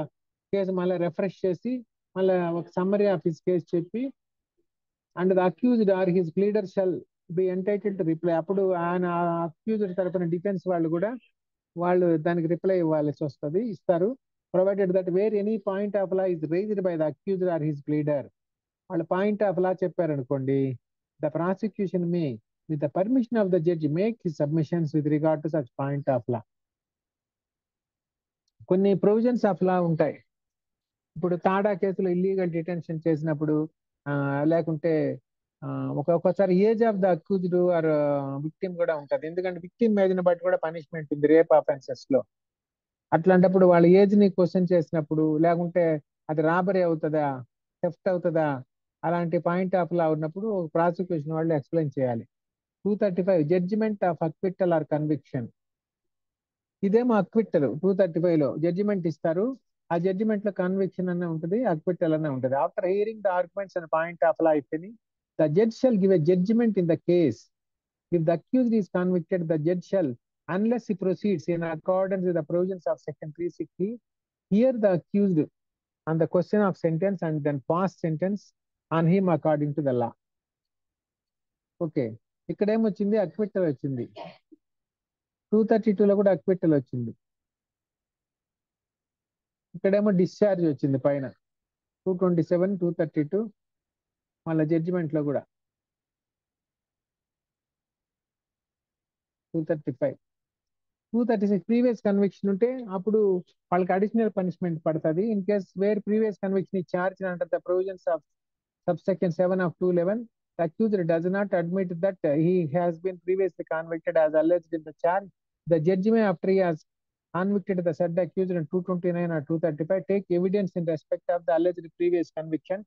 case మళ్ళీ refresh చేసి మళ్ళీ ఒక సమ్మరీ ఆఫ్ హిస్ కేసు చెప్పి and the accused or his pleader shall be entitled to reply. అప్పుడు ఆయన అక్యూజ్డ్ తరపున డిఫెన్స్ వాళ్ళు కూడా వాళ్ళు దానికి రిప్లై ఇవ్వాల్సి వస్తుంది, ఇస్తారు. Provided that where any point of law is raised by the accused or his pleader. వాళ్ళు పాయింట్ ఆఫ్ లా చెప్పారనుకోండి, the prosecution may with the permission of the judge make his submissions with regard to such point of law. కొన్ని provisions of law ఉంటాయి. ఇప్పుడు తాడా కేసులో illegal detention చేసినప్పుడు లేకుంటే ఒక్కొక్కసారి age of the accused or victim కూడా ఉంటది. ఎందుకంటే విక్టిమ్ ఏజ్ ని బట్టి కూడా పనిష్మెంట్ ఉంది రేప్ ఆఫెన్సెస్ లో. అట్లాంటప్పుడు వాళ్ళ ఏజ్ ని క్వశ్చన్ చేసినప్పుడు లేకుంటే అది రాబరీ అవుతుందా, థెఫ్ట్ అవుతుందా, అలాంటి పాయింట్ ఆఫ్ లా ఉన్నప్పుడు ప్రాసిక్యూషన్ వాళ్ళు ఎక్స్ప్లెయిన్ చేయాలి. 235 జడ్జిమెంట్ ఆఫ్ అక్విట్టల్ ఆర్ కన్విక్షన్. ఇదేమో అక్విట్టల్ 235 లో జడ్జిమెంట్ ఇస్తారు, ఆ జడ్జిమెంట్ లో కన్విక్షన్ అనే ఉంటుంది, అక్విట్టల్ అనే ఉంటుంది. After hearing the arguments and point of law if any, the judge shall give a judgement in the case. If the accused is convicted the judge shall unless he proceeds in accordance with the provisions of section 360 hear the accused on the question of sentence and then pass sentence on him according to the law. Okay, ఇక్కడ ఏమొచ్చింది, అక్విట్టల్ వచ్చింది. 232 లో కూడా అక్విట్టల్ వచ్చింది. ఇక్కడేమో discharge వచ్చింది పైన 227, 232, మళ్ళీ జడ్జిమెంట్ లో కూడా 235. 236 ప్రీవియస్ కన్విక్షన్ ఉంటే అప్పుడు వాళ్ళకి అడిషనల్ పనిష్మెంట్ పడుతుంది. In case where previous conviction is charge under the provisions of subsection 7 of 211, the accused does not admit that he has been previously convicted as alleged in the charge, the judge may, after he has convicted the said accused in 229 or 235, take evidence in respect of the alleged previous conviction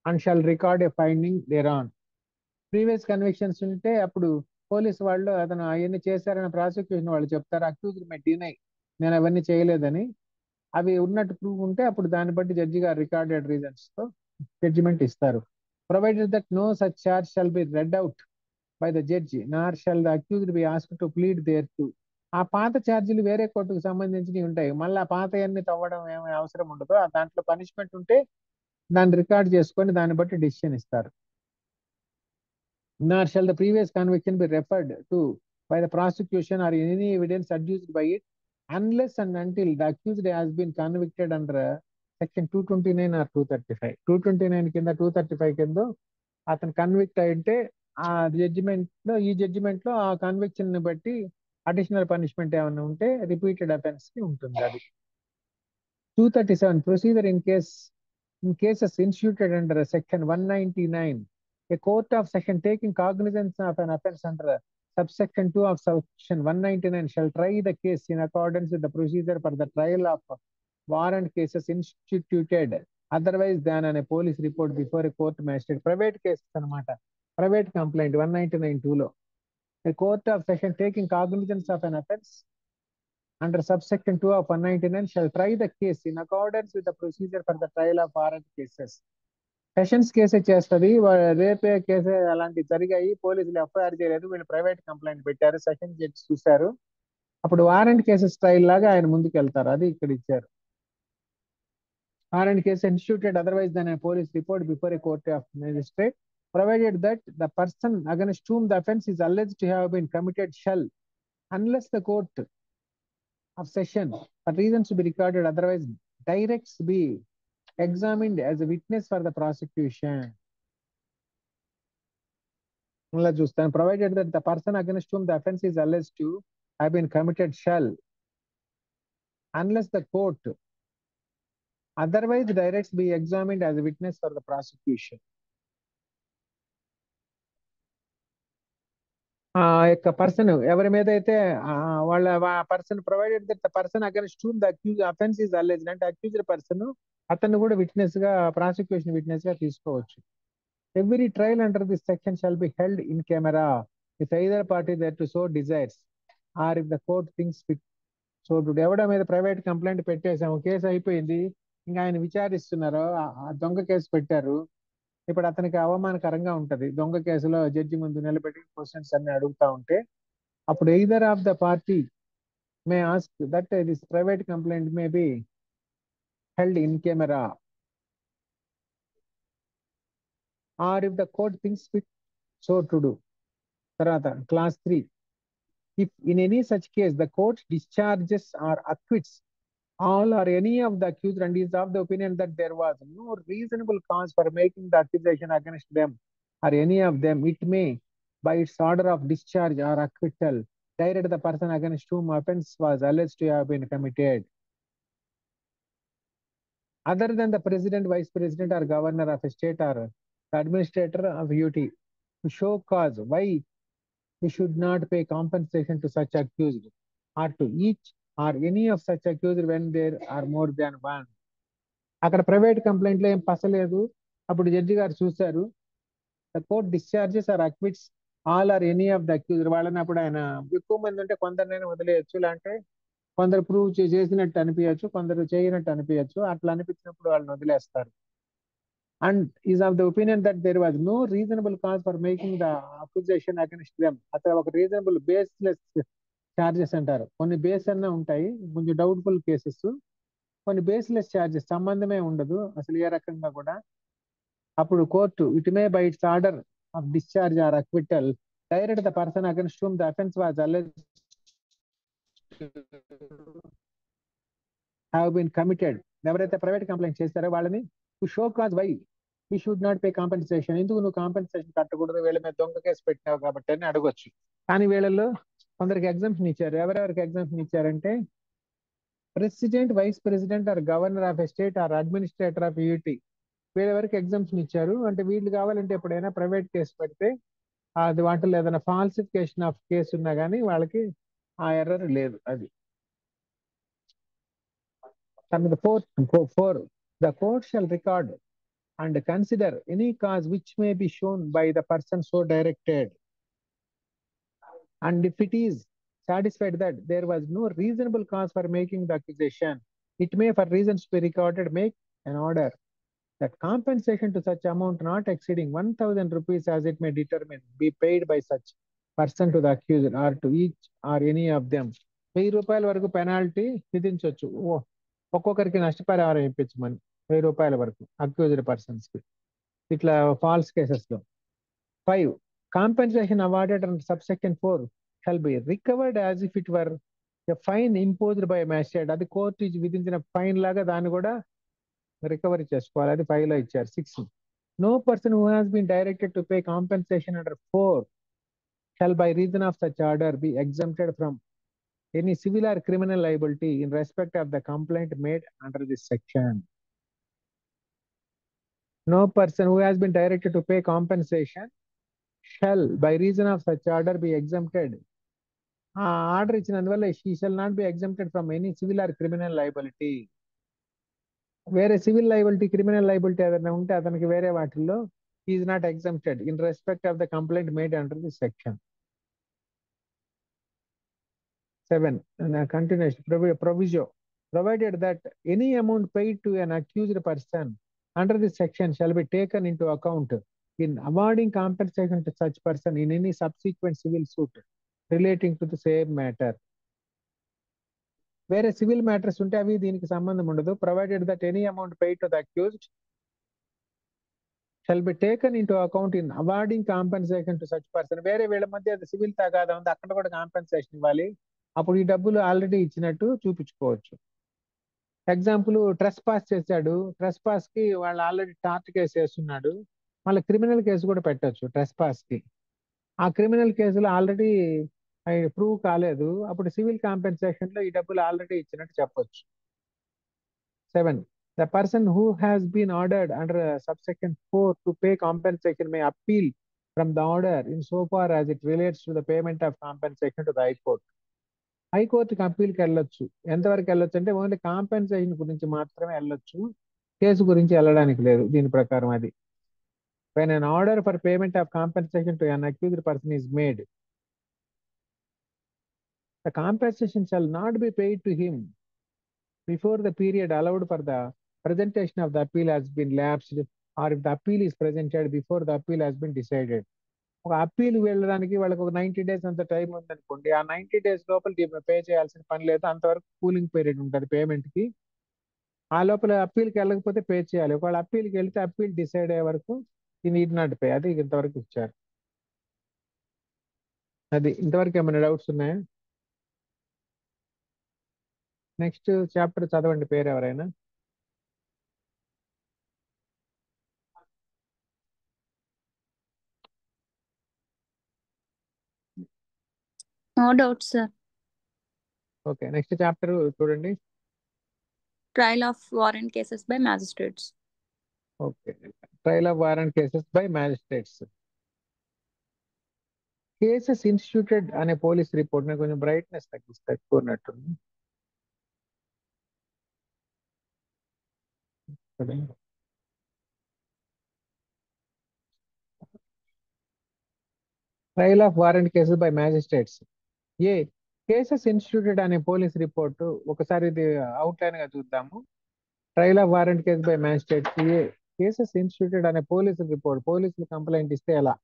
and shall record a finding thereon. Previous convictions ఉంటే అప్పుడు police వాళ్ళు అతను అవన్నీ చేశారని prosecution వాళ్ళు చెప్తారు, accused మే deny నేను అవన్నీ చేయలేదని. అవి ఉన్నట్టు ప్రూవ్ ఉంటే అప్పుడు దాన్ని బట్టి జడ్జి గారు రికార్డెడ్ రీజన్స్ తో జడ్జిమెంట్ ఇస్తారు. Provided that no such charge shall be read out by the judge nor shall the accused be asked to plead thereto. ఆ పాత ఛార్జీలు వేరే కోర్టుకు సంబంధించినవి ఉంటాయి. మళ్ళీ ఆ పాత అన్ని తవ్వడం ఏమీ అవసరం ఉండదు. దాంట్లో పనిష్మెంట్ ఉంటే దాన్ని రికార్డ్ చేసుకొని దాన్ని బట్టి డిసిషన్ ఇస్తారు. Nor shall the previous conviction be referred to by the prosecution or any evidence adduced by it unless and until the accused has been convicted under section 229 or 235. 229 కింద 235 కింద అతను convict అయితే ఆ judgement లో ఆ conviction ని బట్టి additional punishment ఏమైనా ఉంటే రిపీటెడ్ అఫెన్స్ కి ఉంటుంది. అది 237 procedure in cases instituted under section 199. A court of section taking cognizance of an offence under subsection 2 of section 199 shall try the case in accordance with the procedure for the trial of warrant cases instituted otherwise than on a police report before a court magistrate. Private cases అనమాట. Private complaint 199 2 లో a court of section taking cognizance of an offence under subsection 2 of 199 shall try the case in accordance with the procedure for the trial of warrant cases. Sessions కేసే చేస్తుంది. రేపే కేసే అలాంటివి జరిగాయి, పోలీసులు FIR చేయలేదు, వీళ్ళు ప్రైవేట్ కంప్లైంట్ పెట్టారు, సెషన్ జడ్జి చూశారు, అప్పుడు వారెంట్ కేసెస్ ట్రయల్ లాగా ఆయన ముందుకు వెళ్తారు. అది ఇక్కడ ఇచ్చారు. Warrant case instituted otherwise than a police report before a court of magistrate provided that the person against whom the offence is alleged to have been committed shall, unless the court of session for reasons to be recorded otherwise directs, be examined as a witness for the prosecution. Provided that the person against whom the offence is alleged to have been committed shall, unless the court otherwise directs, be examined as a witness for the prosecution. యొక్క person ఎవరి మీద అయితే వాళ్ళ person provided that the person against whom the accuse offence is alleged అంటే accused person అతన్ని కూడా witness గా prosecution witness గా తీసుకోవచ్చు. Every trial under this section shall be held in camera if either party that to so desires or if the court thinks fit. So ఎవడ మీద private complaint పెట్టేసాము, case అయిపోయింది, ఇంకా ఆయన విచారిస్తున్నారు, ఆ దొంగ కేసు పెట్టారు, ఇప్పుడు అతనికి అవమానకరంగా ఉంటది. దొంగ కేసులో జడ్జి ముందు నిలబెట్టి క్వశ్చన్స్ అన్ని అడుగుతా ఉంటే అప్పుడు either of the party may ask that this private complaint may be held in camera or if the court thinks fit so to do. తర్వాత clause 3, if in any such case the court discharges or acquits all or any of the accused and is of the opinion that there was no reasonable cause for making the accusation against them or any of them, it may, by its order of discharge or acquittal, direct the person against whom offence was alleged to have been committed, other than the president, vice president, or governor of a state or the administrator of UT, to show cause why he should not pay compensation to such accused or to each or any of such accused when there are more than one. అక్కడ private complaint లో ఏం పసలేదు. అప్పుడు judge గారు చూశారు, the court discharges or acquits all or any of the accused. వాళ్ళని అప్పుడు ఆయన ఎక్కువ మంది ఉంటే కొందరినైనా వదిలేయచ్చు, లేదంటే కొందరు ప్రూవ్ చేసినట్టు అనిపించచ్చు, కొందరు చేయనట్టు అనిపించచ్చు. అట్లా అనిపించినప్పుడు వాళ్ళని వదిలేస్తారు. and is of the opinion that there was no reasonable cause for making the accusation against them. అక్కడ ఒక రీజనబుల్ బేస్లెస్ చార్జెస్ అంటారు. కొన్ని బేస్ అన్నా ఉంటాయి, కొంచెం డౌట్ఫుల్ కేసెస్, కొన్ని బేస్లెస్ చార్జెస్, సంబంధమే ఉండదు అసలు ఏ రకంగా కూడా. అప్పుడు court it may by its order of discharge or acquittal direct the person against whom the offence was alleged have been committed. ఎవరైతే ప్రైవేట్ కంప్లైంట్ చేస్తారో వాళ్ళని to show cause why he should not pay compensation, ఎందుకు నువ్వు compensation కట్టకూడదు, వీళ్ళ మీద దొంగ case పెట్టినావు కాబట్టి అని అడగొచ్చు. కానీ వీళ్ళలో కొందరికి ఎగ్జామ్షన్ ఇచ్చారు. ఎవరెవరికి ఎగ్జామ్షన్ ఇచ్చారంటే president, vice president or governor of a state or administrator of UT, వీళ్ళెవరికి ఎగ్జామ్షన్ ఇచ్చారు. అంటే వీళ్ళు కావాలంటే ఎప్పుడైనా ప్రైవేట్ కేసు పెడితే అది వాటిలో ఏదైనా ఫాల్సిఫికేషన్ ఆఫ్ కేసు ఉన్నా కానీ వాళ్ళకి ఆ ఎర్రర్ లేదు. అది the court shall record and consider any cause which may be shown by the person so directed, and if it is satisfied that there was no reasonable cause for making the accusation, it may for reasons to be recorded make an order that compensation to such amount not exceeding 1000 rupees as it may determine be paid by such person to the accused or to each or any of them రూపాయల వరకు penalty విధించవచ్చు. ఒక్కొక్కరికి నష్టపరిహారం ఇప్పించమని 1000 వరకు accused persons కి ఇట్లా false cases లో. 5. Compensation awarded under subsection 4 shall be recovered as if it were a fine imposed by a magistrate. అది court విధించిన ఫైన్ లాగా దాన్ని కూడా రికవరీ చేసుకోవాలి. అది 5 లో ఇచ్చారు. 6. No person who has been directed to pay compensation under 4 shall by reason of such order be exempted from any civil or criminal liability in respect of the complaint made under this section. No person who has been directed to pay compensation shall by reason of such order be exempted. Order ఇచ్చినందువల్ల she shall not be exempted from any civil or criminal liability. వేరే civil liability, criminal liability ఏదైనా ఉంటే అతనికి వేరే వాటిల్లో he is not exempted in respect of the complaint made under this section. 7. Continuation proviso provided that any amount paid to an accused person under this section shall be taken into account in awarding compensation to such person in any subsequent civil suit relating to the same matter. వేరే civil matters ఉంటే అవి దీనికి సంబంధం ఉండదు. Provided that any amount paid to the accused shall be taken into account in awarding compensation to such person. వేరే వీళ్ళ మధ్య అది సివిల్ తగాదా ఉంది, అక్కడ కూడా కాంపెన్సేషన్ ఇవ్వాలి. అప్పుడు ఈ డబ్బులు ఆల్రెడీ ఇచ్చినట్టు చూపించుకోవచ్చు. ఎగ్జాంపుల్, ట్రెస్ పాస్ చేశాడు, ట్రెస్ పాస్ కి వాళ్ళు ఆల్రెడీ టార్ట్ కేసు వేస్తున్నాడు, మళ్ళీ క్రిమినల్ కేసు కూడా పెట్టచ్చు ట్రెస్ పాస్ కి. ఆ క్రిమినల్ కేసులో ఆల్రెడీ ప్రూవ్ కాలేదు, అప్పుడు సివిల్ కాంపెన్సేషన్ లో ఈ డబ్బులు ఆల్రెడీ ఇచ్చినట్టు చెప్పొచ్చు. 7. The person who has been ordered under subsection 4 to pay compensation may appeal from the order in so far as it relates to the payment of compensation to the High Court. హైకోర్టుకి అప్పీల్కి వెళ్ళొచ్చు. ఎంతవరకు వెళ్ళొచ్చు అంటే only compensation గురించి మాత్రమే వెళ్ళొచ్చు, case గురించి వెళ్ళడానికి లేదు దీని ప్రకారం. అది when an order for payment of compensation to an accused person is made, the compensation shall not be paid to him before the period allowed for the presentation of the appeal has been lapsed, or if the appeal is presented before the appeal has been decided. ఒక appeal వెళ్ళడానికి వాళ్ళకి ఒక 90 days అంత time ఉందనుకోండి, ఆ 90 days లోపల pay చేయాల్సిన పని లేదు, అంతవరకు కూలింగ్ పీరియడ్ ఉంటుంది పేమెంట్ కి. ఆ లోపల అప్పీల్కి వెళ్ళకపోతే పే చేయాలి. ఒకవేళ అప్పీల్కి వెళ్తే అప్పీల్ డిసైడ్ అయ్యే వరకు ఈ నీడ్ నాట్ పే. అది ఇంతవరకు ఇచ్చారు. అది ఇంతవరకు ఏమైనా డౌట్స్ ఉన్నాయా? నెక్స్ట్ చాప్టర్ చదవండి పేరు ఎవరైనా. No doubts, sir. Okay, next chapter చూడండి. Trial of warrant cases by magistrates. Okay, trial of warrant cases by magistrates. Cases instituted అనే పోలీస్ రిపోర్ట్ ని కొంచెం బ్రైట్నెస్ తక్కువన్నట్టుంది. Trial of warrant cases by magistrates. A cases instituted అనే police report ఒకసారి ఇది outline గా చూద్దాము. Trial of warrant case by magistrates. A cases instituted అనే పోలీసు రిపోర్ట్, పోలీసులు కంప్లైంట్ ఇస్తే ఎలా,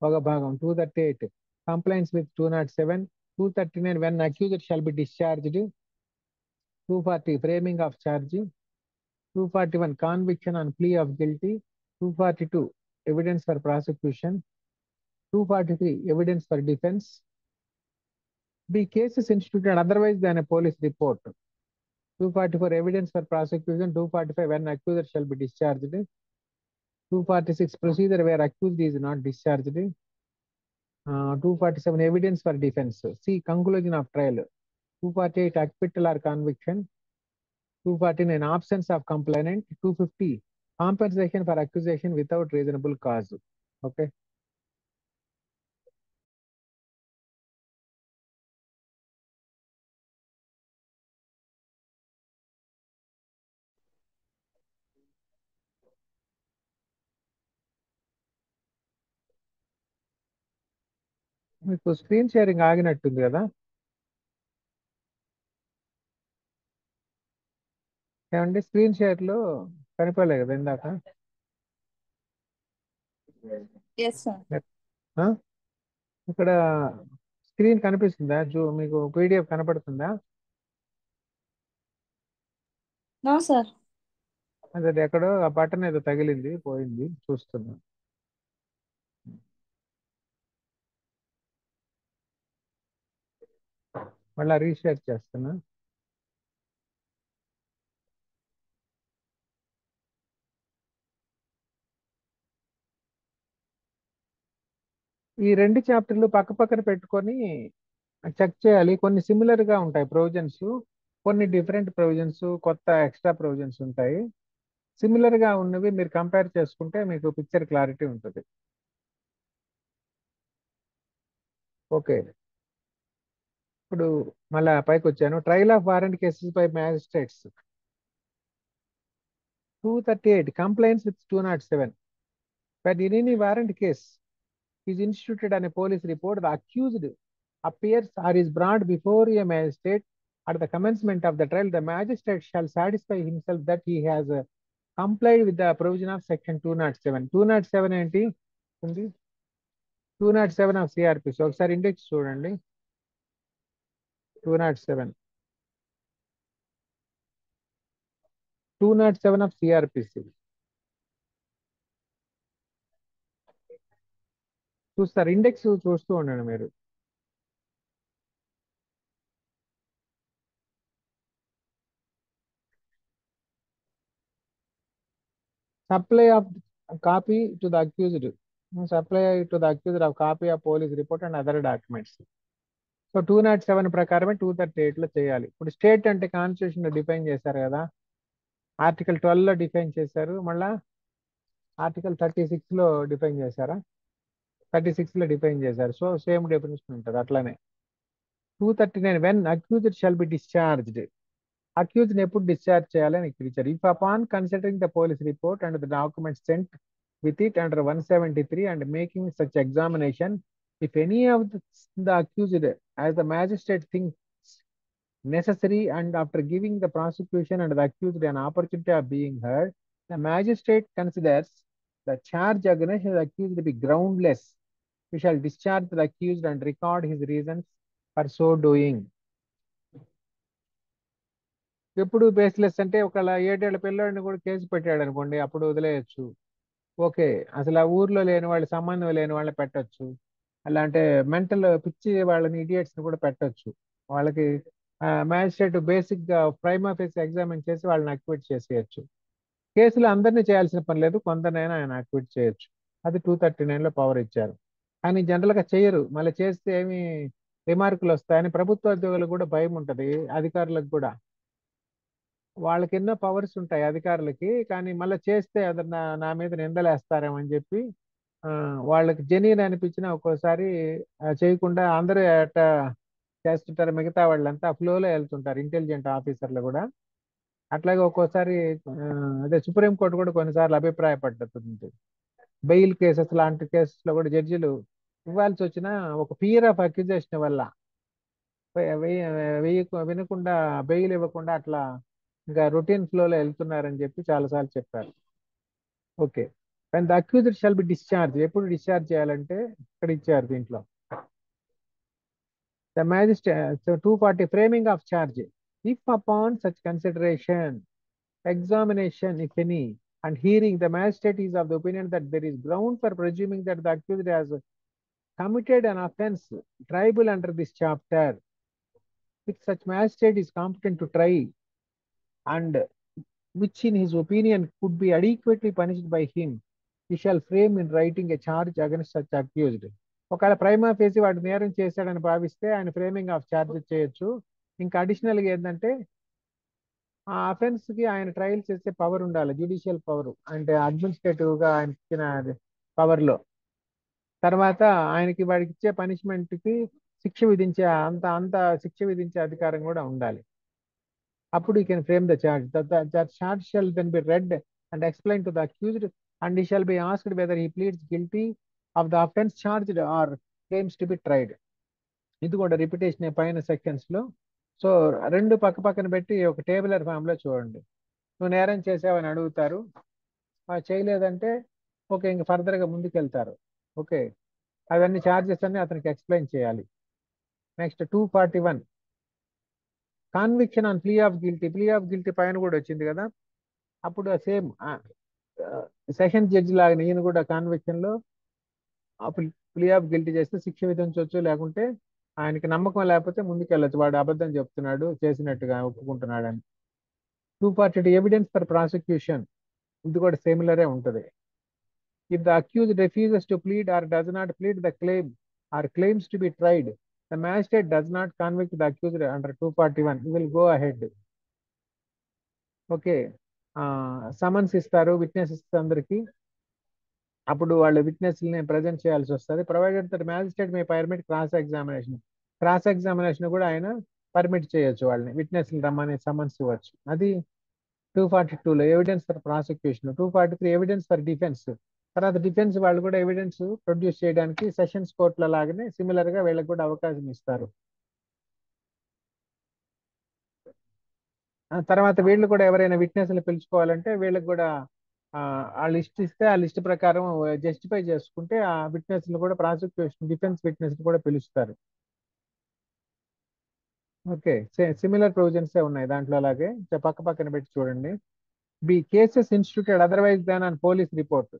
ఒక భాగం. 238 complaints with 207. 239 when accused shall be discharged. 240 framing of charge. 241 conviction on plea of guilty. 242 evidence for prosecution. 243 evidence for defense. The cases instituted otherwise than a police report. 244 evidence for prosecution. 245 when accused shall be discharged. 246 procedure where accused is not discharged. 247 evidence for defense. See conclusion of trial. 248 acquittal or conviction. 249 absence of complainant. 250 compensation for accusation without reasonable cause. Okay. మీకు screen sharing ఆగినట్టుంది కదా? ఏమండి screen share లో కనిపించలే కదా ఇందాక? Yes, sir. ఇక్కడ screen కనిపిస్తుందా? మీకు PDF కనపడుతుందా? No sir. అది ఎక్కడో ఆ బటన్ ఏదో తగిలింది, పోయింది, చూస్తున్నా. మళ్ళీ రీషేర్ చేస్తున్నా. ఈ 2 చాప్టర్లు పక్క పక్కన పెట్టుకొని చెక్ చేయాలి. కొన్ని సిమిలర్ గా ఉంటాయి ప్రొవిజన్స్, కొన్ని డిఫరెంట్ ప్రొవిజన్స్, కొత్త ఎక్స్ట్రా ప్రొవిజన్స్ ఉంటాయి. సిమిలర్ గా ఉన్నవి మీరు కంపేర్ చేసుకుంటే మీకు పిక్చర్ క్లారిటీ ఉంటుంది. ఓకే, ఇప్పుడు మళ్ళా పైకి వచ్చాను. Trial of warrant cases by magistrates 238 complaints with 207. But in any warrant case is instituted on a police report, the accused appears or is brought before a magistrate at the commencement of the trial. The magistrate shall satisfy himself that he has complied with the provision of section 207. 207 ఏంటి ఉంది? 207 of CrPC. ఒకసారి index చూడండి. 207 of CrPC చూస్తారు. Index చూస్తూ ఉండండి మీరు. Supply of copy to the accused. Supply to the accused of copy of police report and other documents. So 207 ప్రకారమే 238 లో చేయాలి. ఇప్పుడు స్టేట్ అంటే కాన్స్టిట్యూషన్ లో డిఫైన్ చేశారు కదా, ఆర్టికల్ 12 లో డిఫైన్ చేశారు, మళ్ళా ఆర్టికల్ 36 లో డిఫైన్ చేశారా? 36 లో డిఫైన్ చేశారు. సో సేమ్ డెఫినేషన్ ఉంటుంది. అట్లానే 239 when accused shall be discharged. Accused ని ఎప్పుడు డిశ్చార్జ్ చేయాలని ఇక్కడ ఇచ్చారు. If upon considering the police report and the documents sent with it under 173 and making such examination, if any of the accused as the magistrate thinks necessary and after giving the prosecution and the accused an opportunity of being heard, the magistrate considers the charge against the accused to be groundless, we shall discharge the accused and record his reasons for so doing. ఎప్పుడు baseless అంటే ఒకవేళ 7 ఏళ్ల పిల్లోడిని కూడా case పెట్టాడు అనుకోండి, అప్పుడు వదిలేయచ్చు. Okay, అసలు ఆ ఊర్లో లేని వాళ్ళు, సంబంధం లేని వాళ్ళని పెట్టొచ్చు. అలా అంటే మెంటల్ పిచ్చి వాళ్ళని, ఇడియట్స్ ని కూడా పెట్టొచ్చు. వాళ్ళకి మ్యాజిస్ట్రేట్ బేసిక్ గా ప్రైమ్ ఆఫీస్ ఎగ్జామిన్ చేసి వాళ్ళని అక్విట్ చేసేయచ్చు. కేసులు అందరినీ చేయాల్సిన పని లేదు, కొందరినైనా ఆయన అక్విట్ చేయొచ్చు. అది 239 లో పవర్ ఇచ్చారు. కానీ జనరల్ గా చేయరు. మళ్ళీ చేస్తే ఏమి రిమార్కులు వస్తాయని ప్రభుత్వ ఉద్యోగులకు కూడా భయం ఉంటది, అధికారులకు కూడా. వాళ్ళకి ఎన్నో పవర్స్ ఉంటాయి అధికారులకి, కానీ మళ్ళీ చేస్తే అది నా మీద నిందలేస్తారేమో అని చెప్పి వాళ్ళకి జెన్యూన్ అనిపించినా ఒక్కోసారి చేయకుండా అందరూ అట్ట చేస్తుంటారు. మిగతా వాళ్ళంతా ఫ్లోలో వెళ్తుంటారు, ఇంటెలిజెంట్ ఆఫీసర్లు కూడా. అట్లాగే ఒక్కోసారి అదే సుప్రీంకోర్టు కూడా కొన్నిసార్లు అభిప్రాయపడుతుంది. బెయిల్ కేసెస్ లాంటి కేసెస్ లో కూడా జడ్జిలు ఇవ్వాల్సి వచ్చిన ఒక ఫియర్ ఆఫ్ అక్యుజేషన్ వల్ల వినకుండా బెయిల్ ఇవ్వకుండా అట్లా ఇంకా రొటీన్ ఫ్లోలో వెళ్తున్నారని చెప్పి చాలాసార్లు చెప్పారు. Okay, and the accused shall B discharge. ఎప్పుడు డిశ్చార్జ్ చేయాలంటే ఇక్కడ ఇచ్చారు దీంట్లో. The magistrate 240 framing of charge. If upon such consideration, examination if any, and hearing, the magistrate is of the opinion that there is ground for presuming that the accused has committed an offense triable under this chapter, which such magistrate is competent to try and which in his opinion could be adequately punished by him, he shall frame in writing a charge against such accused. ఒకవేళ prima facie వాడు నేరం చేశాడని భావిస్తే ఆయన framing of charge చేయొచ్చు. ఇంకా అడిషనల్గా ఏంటంటే ఆ అఫెన్స్ కి ఆయన ట్రయల్ చేసే పవర్ ఉండాలి, జ్యుడిషియల్ పవర్ అంటే అడ్మినిస్ట్రేటివ్ గా ఆయన ఇచ్చిన పవర్ లో. తర్వాత ఆయనకి వాడికి ఇచ్చే పనిష్మెంట్ కి శిక్ష విధించే అంత అంత శిక్ష విధించే అధికారం కూడా ఉండాలి. అప్పుడు you can frame the charge. The charge shall then be read and explain to the accused and he shall be asked whether he pleads guilty of the offence charged or claims to be tried. ఇది కూడా repetition పైన sections లో. So రెండు పక్క పక్కన పెట్టి ఒక tabular form లో చూడండి. నువ్వు నేరం చేసావని అడుగుతారు, చేయలేదంటే ఓకే ఇంకా ఫర్దర్ గా ముందుకు వెళ్తారు. ఓకే, అవన్నీ చార్జెస్ అన్ని అతనికి ఎక్స్ప్లెయిన్ చేయాలి. Next 241 conviction on plea of guilty. Plea of guilty పైన కూడా వచ్చింది కదా, అప్పుడు సేమ్ సెషన్ జడ్జి లాగా ఈయన కూడా కాన్విక్షన్ లో ప్లీ ఆఫ్ గిల్టీ చేస్తే శిక్ష విధించవచ్చు, లేకుంటే ఆయనకి నమ్మకం లేకపోతే ముందుకెళ్ళచ్చు, వాడు అబద్ధం చెప్తున్నాడు చేసినట్టుగా ఒప్పుకుంటున్నాడు అని. 242 ఎవిడెన్స్ ఫర్ ప్రాసిక్యూషన్, ఇది కూడా సిమిలరే ఉంటుంది. If the accused refuses to plead or does not plead the claim or claims to be tried, the magistrate does not convict the accused under 241. He will go ahead. Okay, summons ఇస్తారు witnesses అందరికి, అప్పుడు వాళ్ళు విట్నెస్ని present చేయాల్సి వస్తుంది. Provided that magistrate May permit cross examination. Cross examination కూడా ఆయన permit చేయొచ్చు, వాళ్ళని విట్నెస్ రమ్మని సమన్స్ ఇవ్వచ్చు. అది 242లో evidence for prosecution. 243 evidence for defence. తర్వాత డిఫెన్స్ వాళ్ళు కూడా ఎవిడెన్స్ ప్రొడ్యూస్ చేయడానికి సెషన్స్ కోర్టుల లాగానే సిమిలర్ గా వీళ్ళకి కూడా అవకాశం ఇస్తారు. తర్వాత వీళ్ళు కూడా ఎవరైనా విట్నెస్లు పిలుచుకోవాలంటే వీళ్ళకి కూడా ఆ లిస్ట్ ఇస్తే ఆ లిస్ట్ ప్రకారం జస్టిఫై చేసుకుంటే ఆ విట్నెస్లు కూడా ప్రాసిక్యూషన్ డిఫెన్స్ విట్నెస్ కూడా పిలుస్తారు. ఓకే, సిమిలర్ ప్రొవిజన్స్ ఉన్నాయి దాంట్లో, అలాగే పక్క పక్కన పెట్టి చూడండి. B cases instituted otherwise than on police report.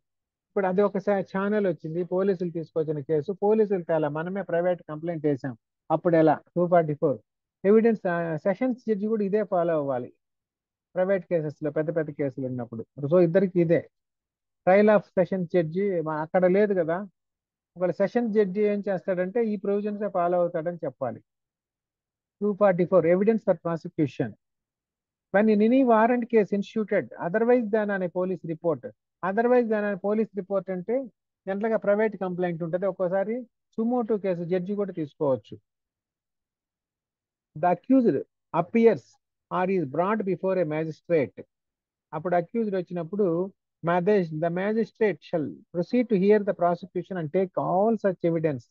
ఇప్పుడు అది ఒకసారి ఛానల్ వచ్చింది, పోలీసులు తీసుకొచ్చిన కేసు, పోలీసులు తేలా, మనమే ప్రైవేట్ కంప్లైంట్ వేసాం, అప్పుడు ఎలా? 244 ఎవిడెన్స్. సెషన్స్ జడ్జి కూడా ఇదే ఫాలో అవ్వాలి ప్రైవేట్ కేసెస్ లో, పెద్ద పెద్ద కేసులు ఉన్నప్పుడు. సో ఇద్దరికి ఇదే ట్రయల్ ఆఫ్ సెషన్ జడ్జి. అక్కడ లేదు కదా, ఒకవేళ సెషన్ జడ్జి ఏం చేస్తాడంటే ఈ ప్రొవిజన్స్ ఫాలో అవుతాడని చెప్పాలి. 244 evidence for prosecution. when in any warrant case instituted otherwise than on a police report. Otherwise దాని పోలీస్ రిపోర్ట్ అంటే జనరల్గా ప్రైవేట్ కంప్లైంట్ ఉంటుంది, ఒక్కోసారి సుమోటో కేసు జడ్జి కూడా తీసుకోవచ్చు. The accused appears or is brought before a magistrate. అప్పుడు accused వచ్చినప్పుడు the magistrate shall proceed to hear the prosecution and take all such evidence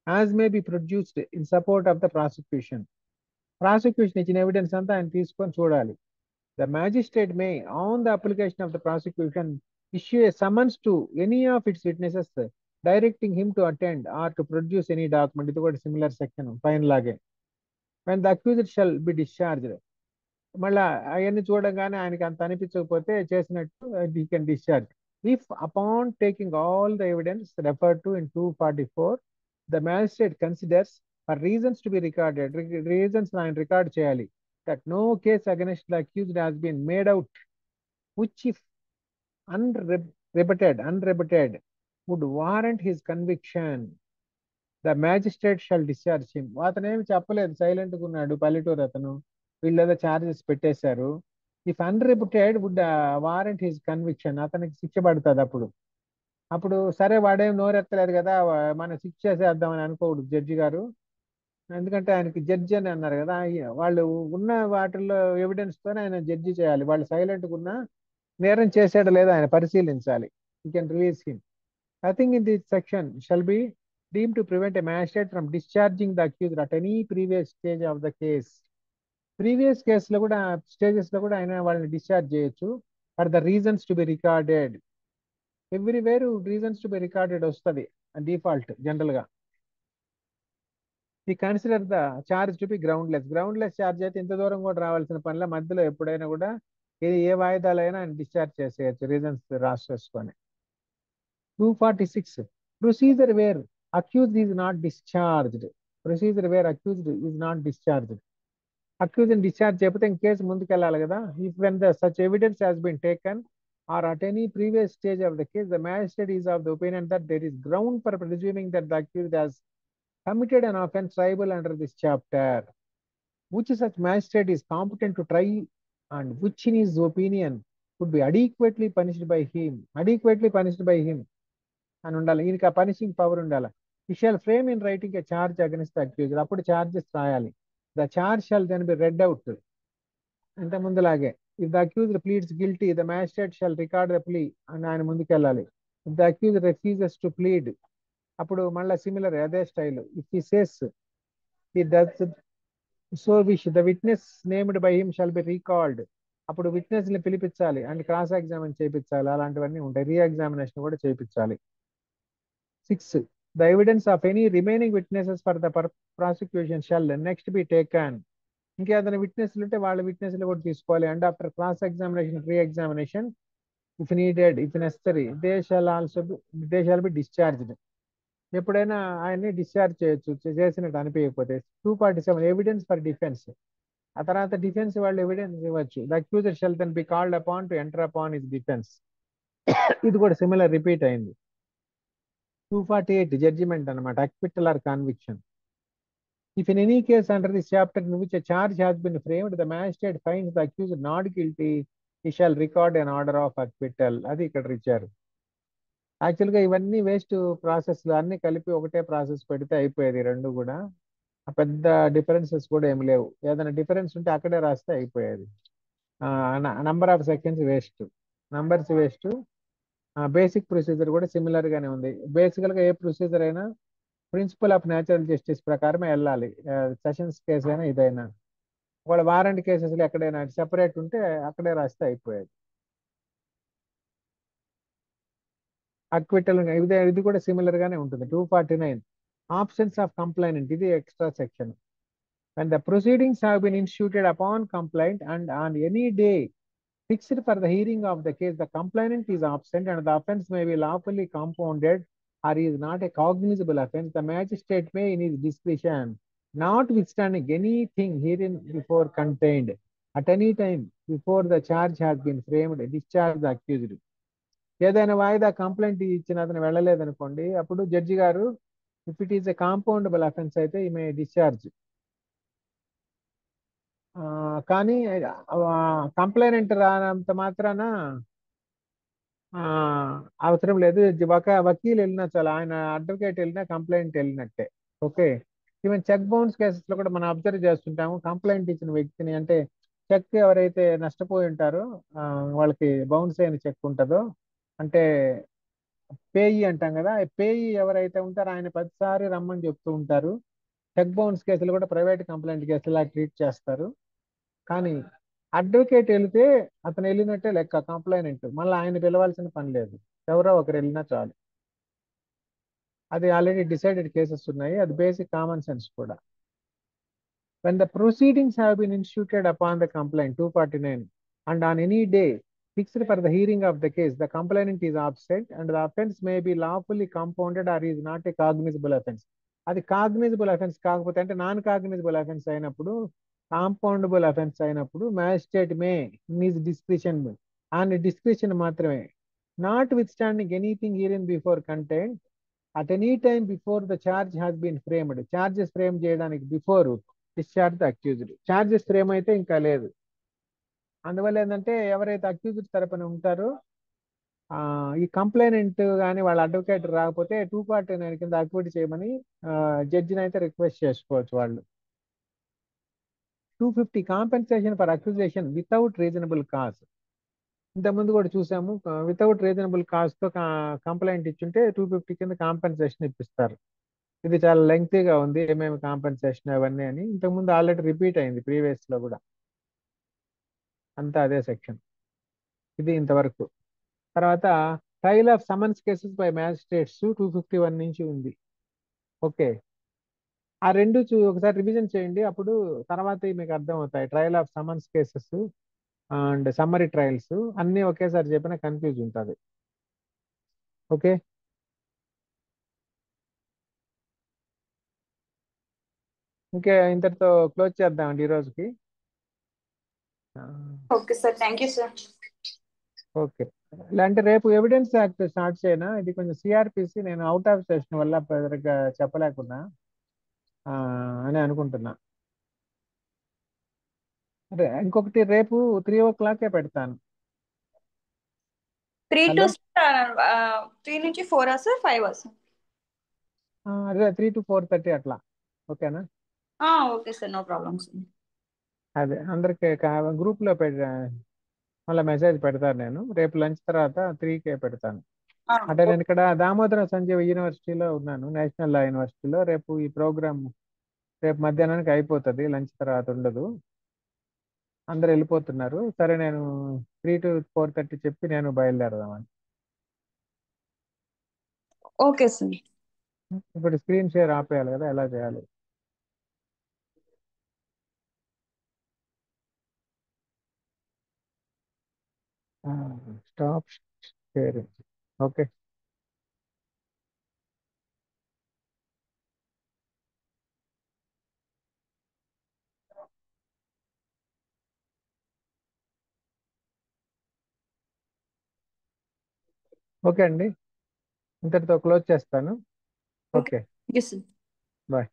as may be produced in support of the prosecution. Prosecution ఇచ్చిన evidence అంతా ఆయన తీసుకొని చూడాలి. The magistrate may, on the application of the prosecution, issue a summons to any of its witnesses, directing him to attend or to produce any document. ఇది కూడా similar section పైన లాగే. When the accused shall be discharged. మళ్ళా అవన్నీ చూడగానే ఆయనకి అంత అనిపించకపోతే చేసినట్టు he can discharge. If upon taking all the evidence referred to in 244, the magistrate considers for reasons to be recorded, reasons ఆయన రికార్డ్ చేయాలి, that no case against the accused has been made out, which if unrebutted would warrant his conviction, the magistrate shall discharge him. అతనేమి చెప్పలేదు, silent గా ఉన్నాడు పల్లెటూరు అతను, వీళ్ళేదో charges పెట్టేశారు. If unrebutted would warrant his conviction, అతనికి శిక్ష పడుతుంది. అప్పుడు సరే వాడేం నోరెత్తలేదు కదా, మనం శిక్ష చేసేద్దామని అనుకోకూడదు జడ్జి గారు, ఎందుకంటే ఆయనకి జడ్జి అని అన్నారు కదా, వాళ్ళు ఉన్న వాటిల్లో ఎవిడెన్స్ తోనే ఆయన జడ్జి చేయాలి. వాళ్ళు సైలెంట్ గా ఉన్నా నేరం చేసాడో లేదో ఆయన పరిశీలించాలి. You can release him. Nothing in this section shall be deem to prevent a magistrate from discharging the accused at any previous stage of the case. Previous కేసులో కూడా స్టేజెస్ లో కూడా ఆయన వాళ్ళని డిశ్చార్జ్ చేయొచ్చు. For the reasons to be recorded, everywhere reasons to be recorded వస్తుంది default general గా. ఈ consider the charge to be groundless. Groundless charge అయితే ఇంత దూరం కూడా రావాల్సిన పనిలో మధ్యలో ఎప్పుడైనా కూడా ఏ వాయిదాలైనా ఆయన డిశ్చార్జ్ చేసేయచ్చు రీజన్స్ రాసి చేసుకొని. 246 procedure where accused is not discharged. Procedure where accused is not discharged. Accused discharge చేయకపోతే ఇంక కేసు ముందుకెళ్ళాలి కదా. If when the such evidence has been taken or at any previous stage of the case, the magistrate is of the opinion that there is ground for presuming that the accused has committed an offense triable under this chapter, which such magistrate is competent to try and which in his opinion could be adequately punished by him. Adequately punished by him అని ఉండాలి, ఈయనకి ఆ punishing power ఉండాలి. He shall frame in writing a charge against the accused. అప్పుడు charges రాయాలి. The charge shall then be read out. ఇంత ముందులాగే. If the accused pleads guilty, the magistrate shall record the plea అని ఆయన ముందుకెళ్ళాలి. If the accused refuses to plead, అప్పుడు మళ్ళీ similar అదే style. If he says he does so wish, the witness named by him shall be recalled. అప్పుడు witness ని పిలిపించాలి and cross examine చేయించాలి, అలాంటివన్నీ ఉంటాయి. రీ ఎగ్జామినేషన్ కూడా చేయించాలి. 6 The evidence of any remaining witnesses for the prosecution shall next be taken. ఇంకేదైనా విట్నెస్లు ఉంటే వాళ్ళ విట్నెస్లు కూడా తీసుకోవాలి. And after cross examination, re examination, if needed, if necessary, they shawl be discharged. ఎప్పుడైనా ఆయన్ని డిశ్చార్జ్ చేయొచ్చు చేసినట్టు అనిపించకపోతే. 247 ఎవిడెన్స్ ఫర్ డిఫెన్స్. ఆ తర్వాత డిఫెన్స్ వాళ్ళు ఎవిడెన్స్ ఇవ్వచ్చు. The accuser shall then be called upon to enter upon his defence. ఇది కూడా సిమిలర్ రిపీట్ అయింది. 248 జడ్జిమెంట్ అనమాట, acquittal or conviction. If in any case under this chapter in which a charge has been framed, the magistrate finds the accused not guilty, he shall record an order of acquittal. అది ఇక్కడ ఇచ్చారు. యాక్చువల్గా ఇవన్నీ waste ప్రాసెస్లు అన్ని కలిపి ఒకటే process పెడితే అయిపోయేది రెండు కూడా. పెద్ద డిఫరెన్సెస్ కూడా ఏమి లేవు. ఏదైనా డిఫరెన్స్ ఉంటే అక్కడే రాస్తే అయిపోయేది. Number of seconds waste, numbers waste. Basic procedure కూడా సిమిలర్ గానే ఉంది. బేసికల్ గా ఏ ప్రొసీజర్ అయినా ప్రిన్సిపల్ ఆఫ్ న్యాచురల్ జస్టిస్ ప్రకారమే వెళ్ళాలి. సెషన్స్ కేసు అయినా ఇదైనా. ఒకవేళ వారెంట్ కేసెస్లో ఎక్కడైనా సెపరేట్ ఉంటే అక్కడే రాస్తే అయిపోయేది. అక్విటల్ ఇది కూడా సిమిలర్ గానే ఉంటుంది. 249 ఆప్షన్స్ ఆఫ్ కంప్లైనెంట్, ఇది extra section. When the proceedings have been instituted upon complaint and on any day fixed for the hearing of the case, the complainant is absent and the offence may be lawfully compounded or is not a cognizable offence, the magistrate may in his discretion, notwithstanding anything herein before contained, at any time before the charge has been framed, discharge the accused. ఏదైనా వాయిదా complaint ఇచ్చిన అతను వెళ్ళలేదనుకోండి, అప్పుడు judge గారు if it is a compoundable offence అయితే ఈమె discharge. కానీ complainant రానంత మాత్రాన అవసరం లేదు. వకీల్ వెళ్ళినా చాలా, ఆయన అడ్వకేట్ వెళ్ళినా కంప్లైంట్ వెళ్ళినట్టే. Okay. Even cheque bounce cases లో కూడా మనం అబ్జర్వ్ చేస్తుంటాము. కంప్లైంట్ ఇచ్చిన వ్యక్తిని, అంటే చెక్ ఎవరైతే నష్టపోయి ఉంటారో వాళ్ళకి బౌన్స్ అయిన చెక్ ఉంటుందో, అంటే పేయి అంటాం కదా, పేయి ఎవరైతే ఉంటారో ఆయన 10 సారి రమ్మని చెప్తూ ఉంటారు. చెక్ బౌన్స్ కేసులు కూడా ప్రైవేట్ కంప్లైంట్ కేసులా ట్రీట్ చేస్తారు. కానీ అడ్వకేట్ వెళితే అతను వెళ్ళినట్టే లెక్క, కంప్లైనెంట్. మళ్ళీ ఆయన పిలవాల్సిన పని లేదు, ఎవరో ఒకరు వెళ్ళినా చాలు. అది ఆల్రెడీ డిసైడెడ్ కేసెస్ ఉన్నాయి. అది బేసిక్ కామన్ సెన్స్ కూడా. When the proceedings have been instituted upon the complaint, 249, and on any day fixed for the hearing of the case, the complainant is absent and the offence may be lawfully compounded or is not a cognizable offence. అది cognizable offence కాకపోతే, అంటే non cognizable offence అయినప్పుడు, compoundable offence అయినప్పుడు magistrate may in his discretion, ఆయన discretion మాత్రమే, notwithstanding anything hereinbefore contained, at any time before the charge has been framed, charges frame చేయడానికి before discharge the accused. Charges frame అయితే ఇంకా లేదు. అందువల్ల ఏంటంటే ఎవరైతే అక్యూజ్డ్ తరపున ఉంటారో ఈ కంప్లైనెంట్ కానీ వాళ్ళ అడ్వకేట్ రాకపోతే 249 కింద అక్విట్ చేయమని జడ్జిని అయితే రిక్వెస్ట్ చేసుకోవచ్చు వాళ్ళు. 250 compensation for accusation without reasonable cause. ఇంతకుముందు కూడా చూసాము, వితౌట్ రీజనబుల్ కాజ్ తో కంప్లైంట్ ఇచ్చుంటే 250 కింద కాంపెన్సేషన్ ఇప్పిస్తారు. ఇది చాలా లెంగ్తీగా ఉంది, ఏమేమి కాంపెన్సేషన్ అవన్నీ అని. ఇంతకుముందు ఆల్రెడీ రిపీట్ అయింది ప్రీవియస్ లో కూడా, అంతా అదే సెక్షన్. ఇది ఇంతవరకు. తర్వాత trial of summons cases by magistrates 251 నుంచి ఉంది. ఓకే, ఆ రెండు ఒకసారి రివిజన్ చేయండి, అప్పుడు తర్వాత మీకు అర్థం అవుతాయి. Trial of summons cases and summary trials అన్ని ఒకేసారి చెప్పినా కన్ఫ్యూజ్ ఉంటుంది. ఓకే, ఇంకే ఇంతటితో క్లోజ్ చేద్దామండి ఈ రోజుకి. Okay sir, thank you sir. Okay, అంటే రేపు ఎవిడెన్స్ యాక్ట్ స్టార్ట్ చేయనా? ఇది కొంచెం సిఆర్పిసి నేను అవుట్ ఆఫ్ సెషన్ వల్ల పెద్దగా చెప్పలేకున్నా అని అనుకుంటున్నా. ఇంకొకటి రేపు 3 o'clock పెడతాను. 3 నుంచి 4 సార్, 5 సార్? అదే 3 to 4:30 అట్లా. ఓకేనా? Okay sir, no problem sir. అదే అందరికి గ్రూప్ లో మళ్ళీ మెసేజ్ పెడతాను. నేను రేపు లంచ్ తర్వాత 3 పెడతాను. అంటే నేను ఇక్కడ దామోదర సంజీవ్ యూనివర్సిటీలో ఉన్నాను, నేషనల్ లా యూనివర్సిటీలో. రేపు ఈ ప్రోగ్రామ్ రేపు మధ్యాహ్నానికి అయిపోతుంది, లంచ్ తర్వాత ఉండదు. అందరు వెళ్ళిపోతున్నారు. సరే, నేను 3 to 4:30 చెప్పి నేను బయలుదేరదామని. Okay sir. ఇప్పుడు స్క్రీన్ షేర్ ఆపేయాలి కదా, ఎలా చేయాలి? Stop sharing. ఓకే. ఓకే అండి, ఇంతటితో క్లోజ్ చేస్తాను. ఓకే. Okay, yes. బాయ్.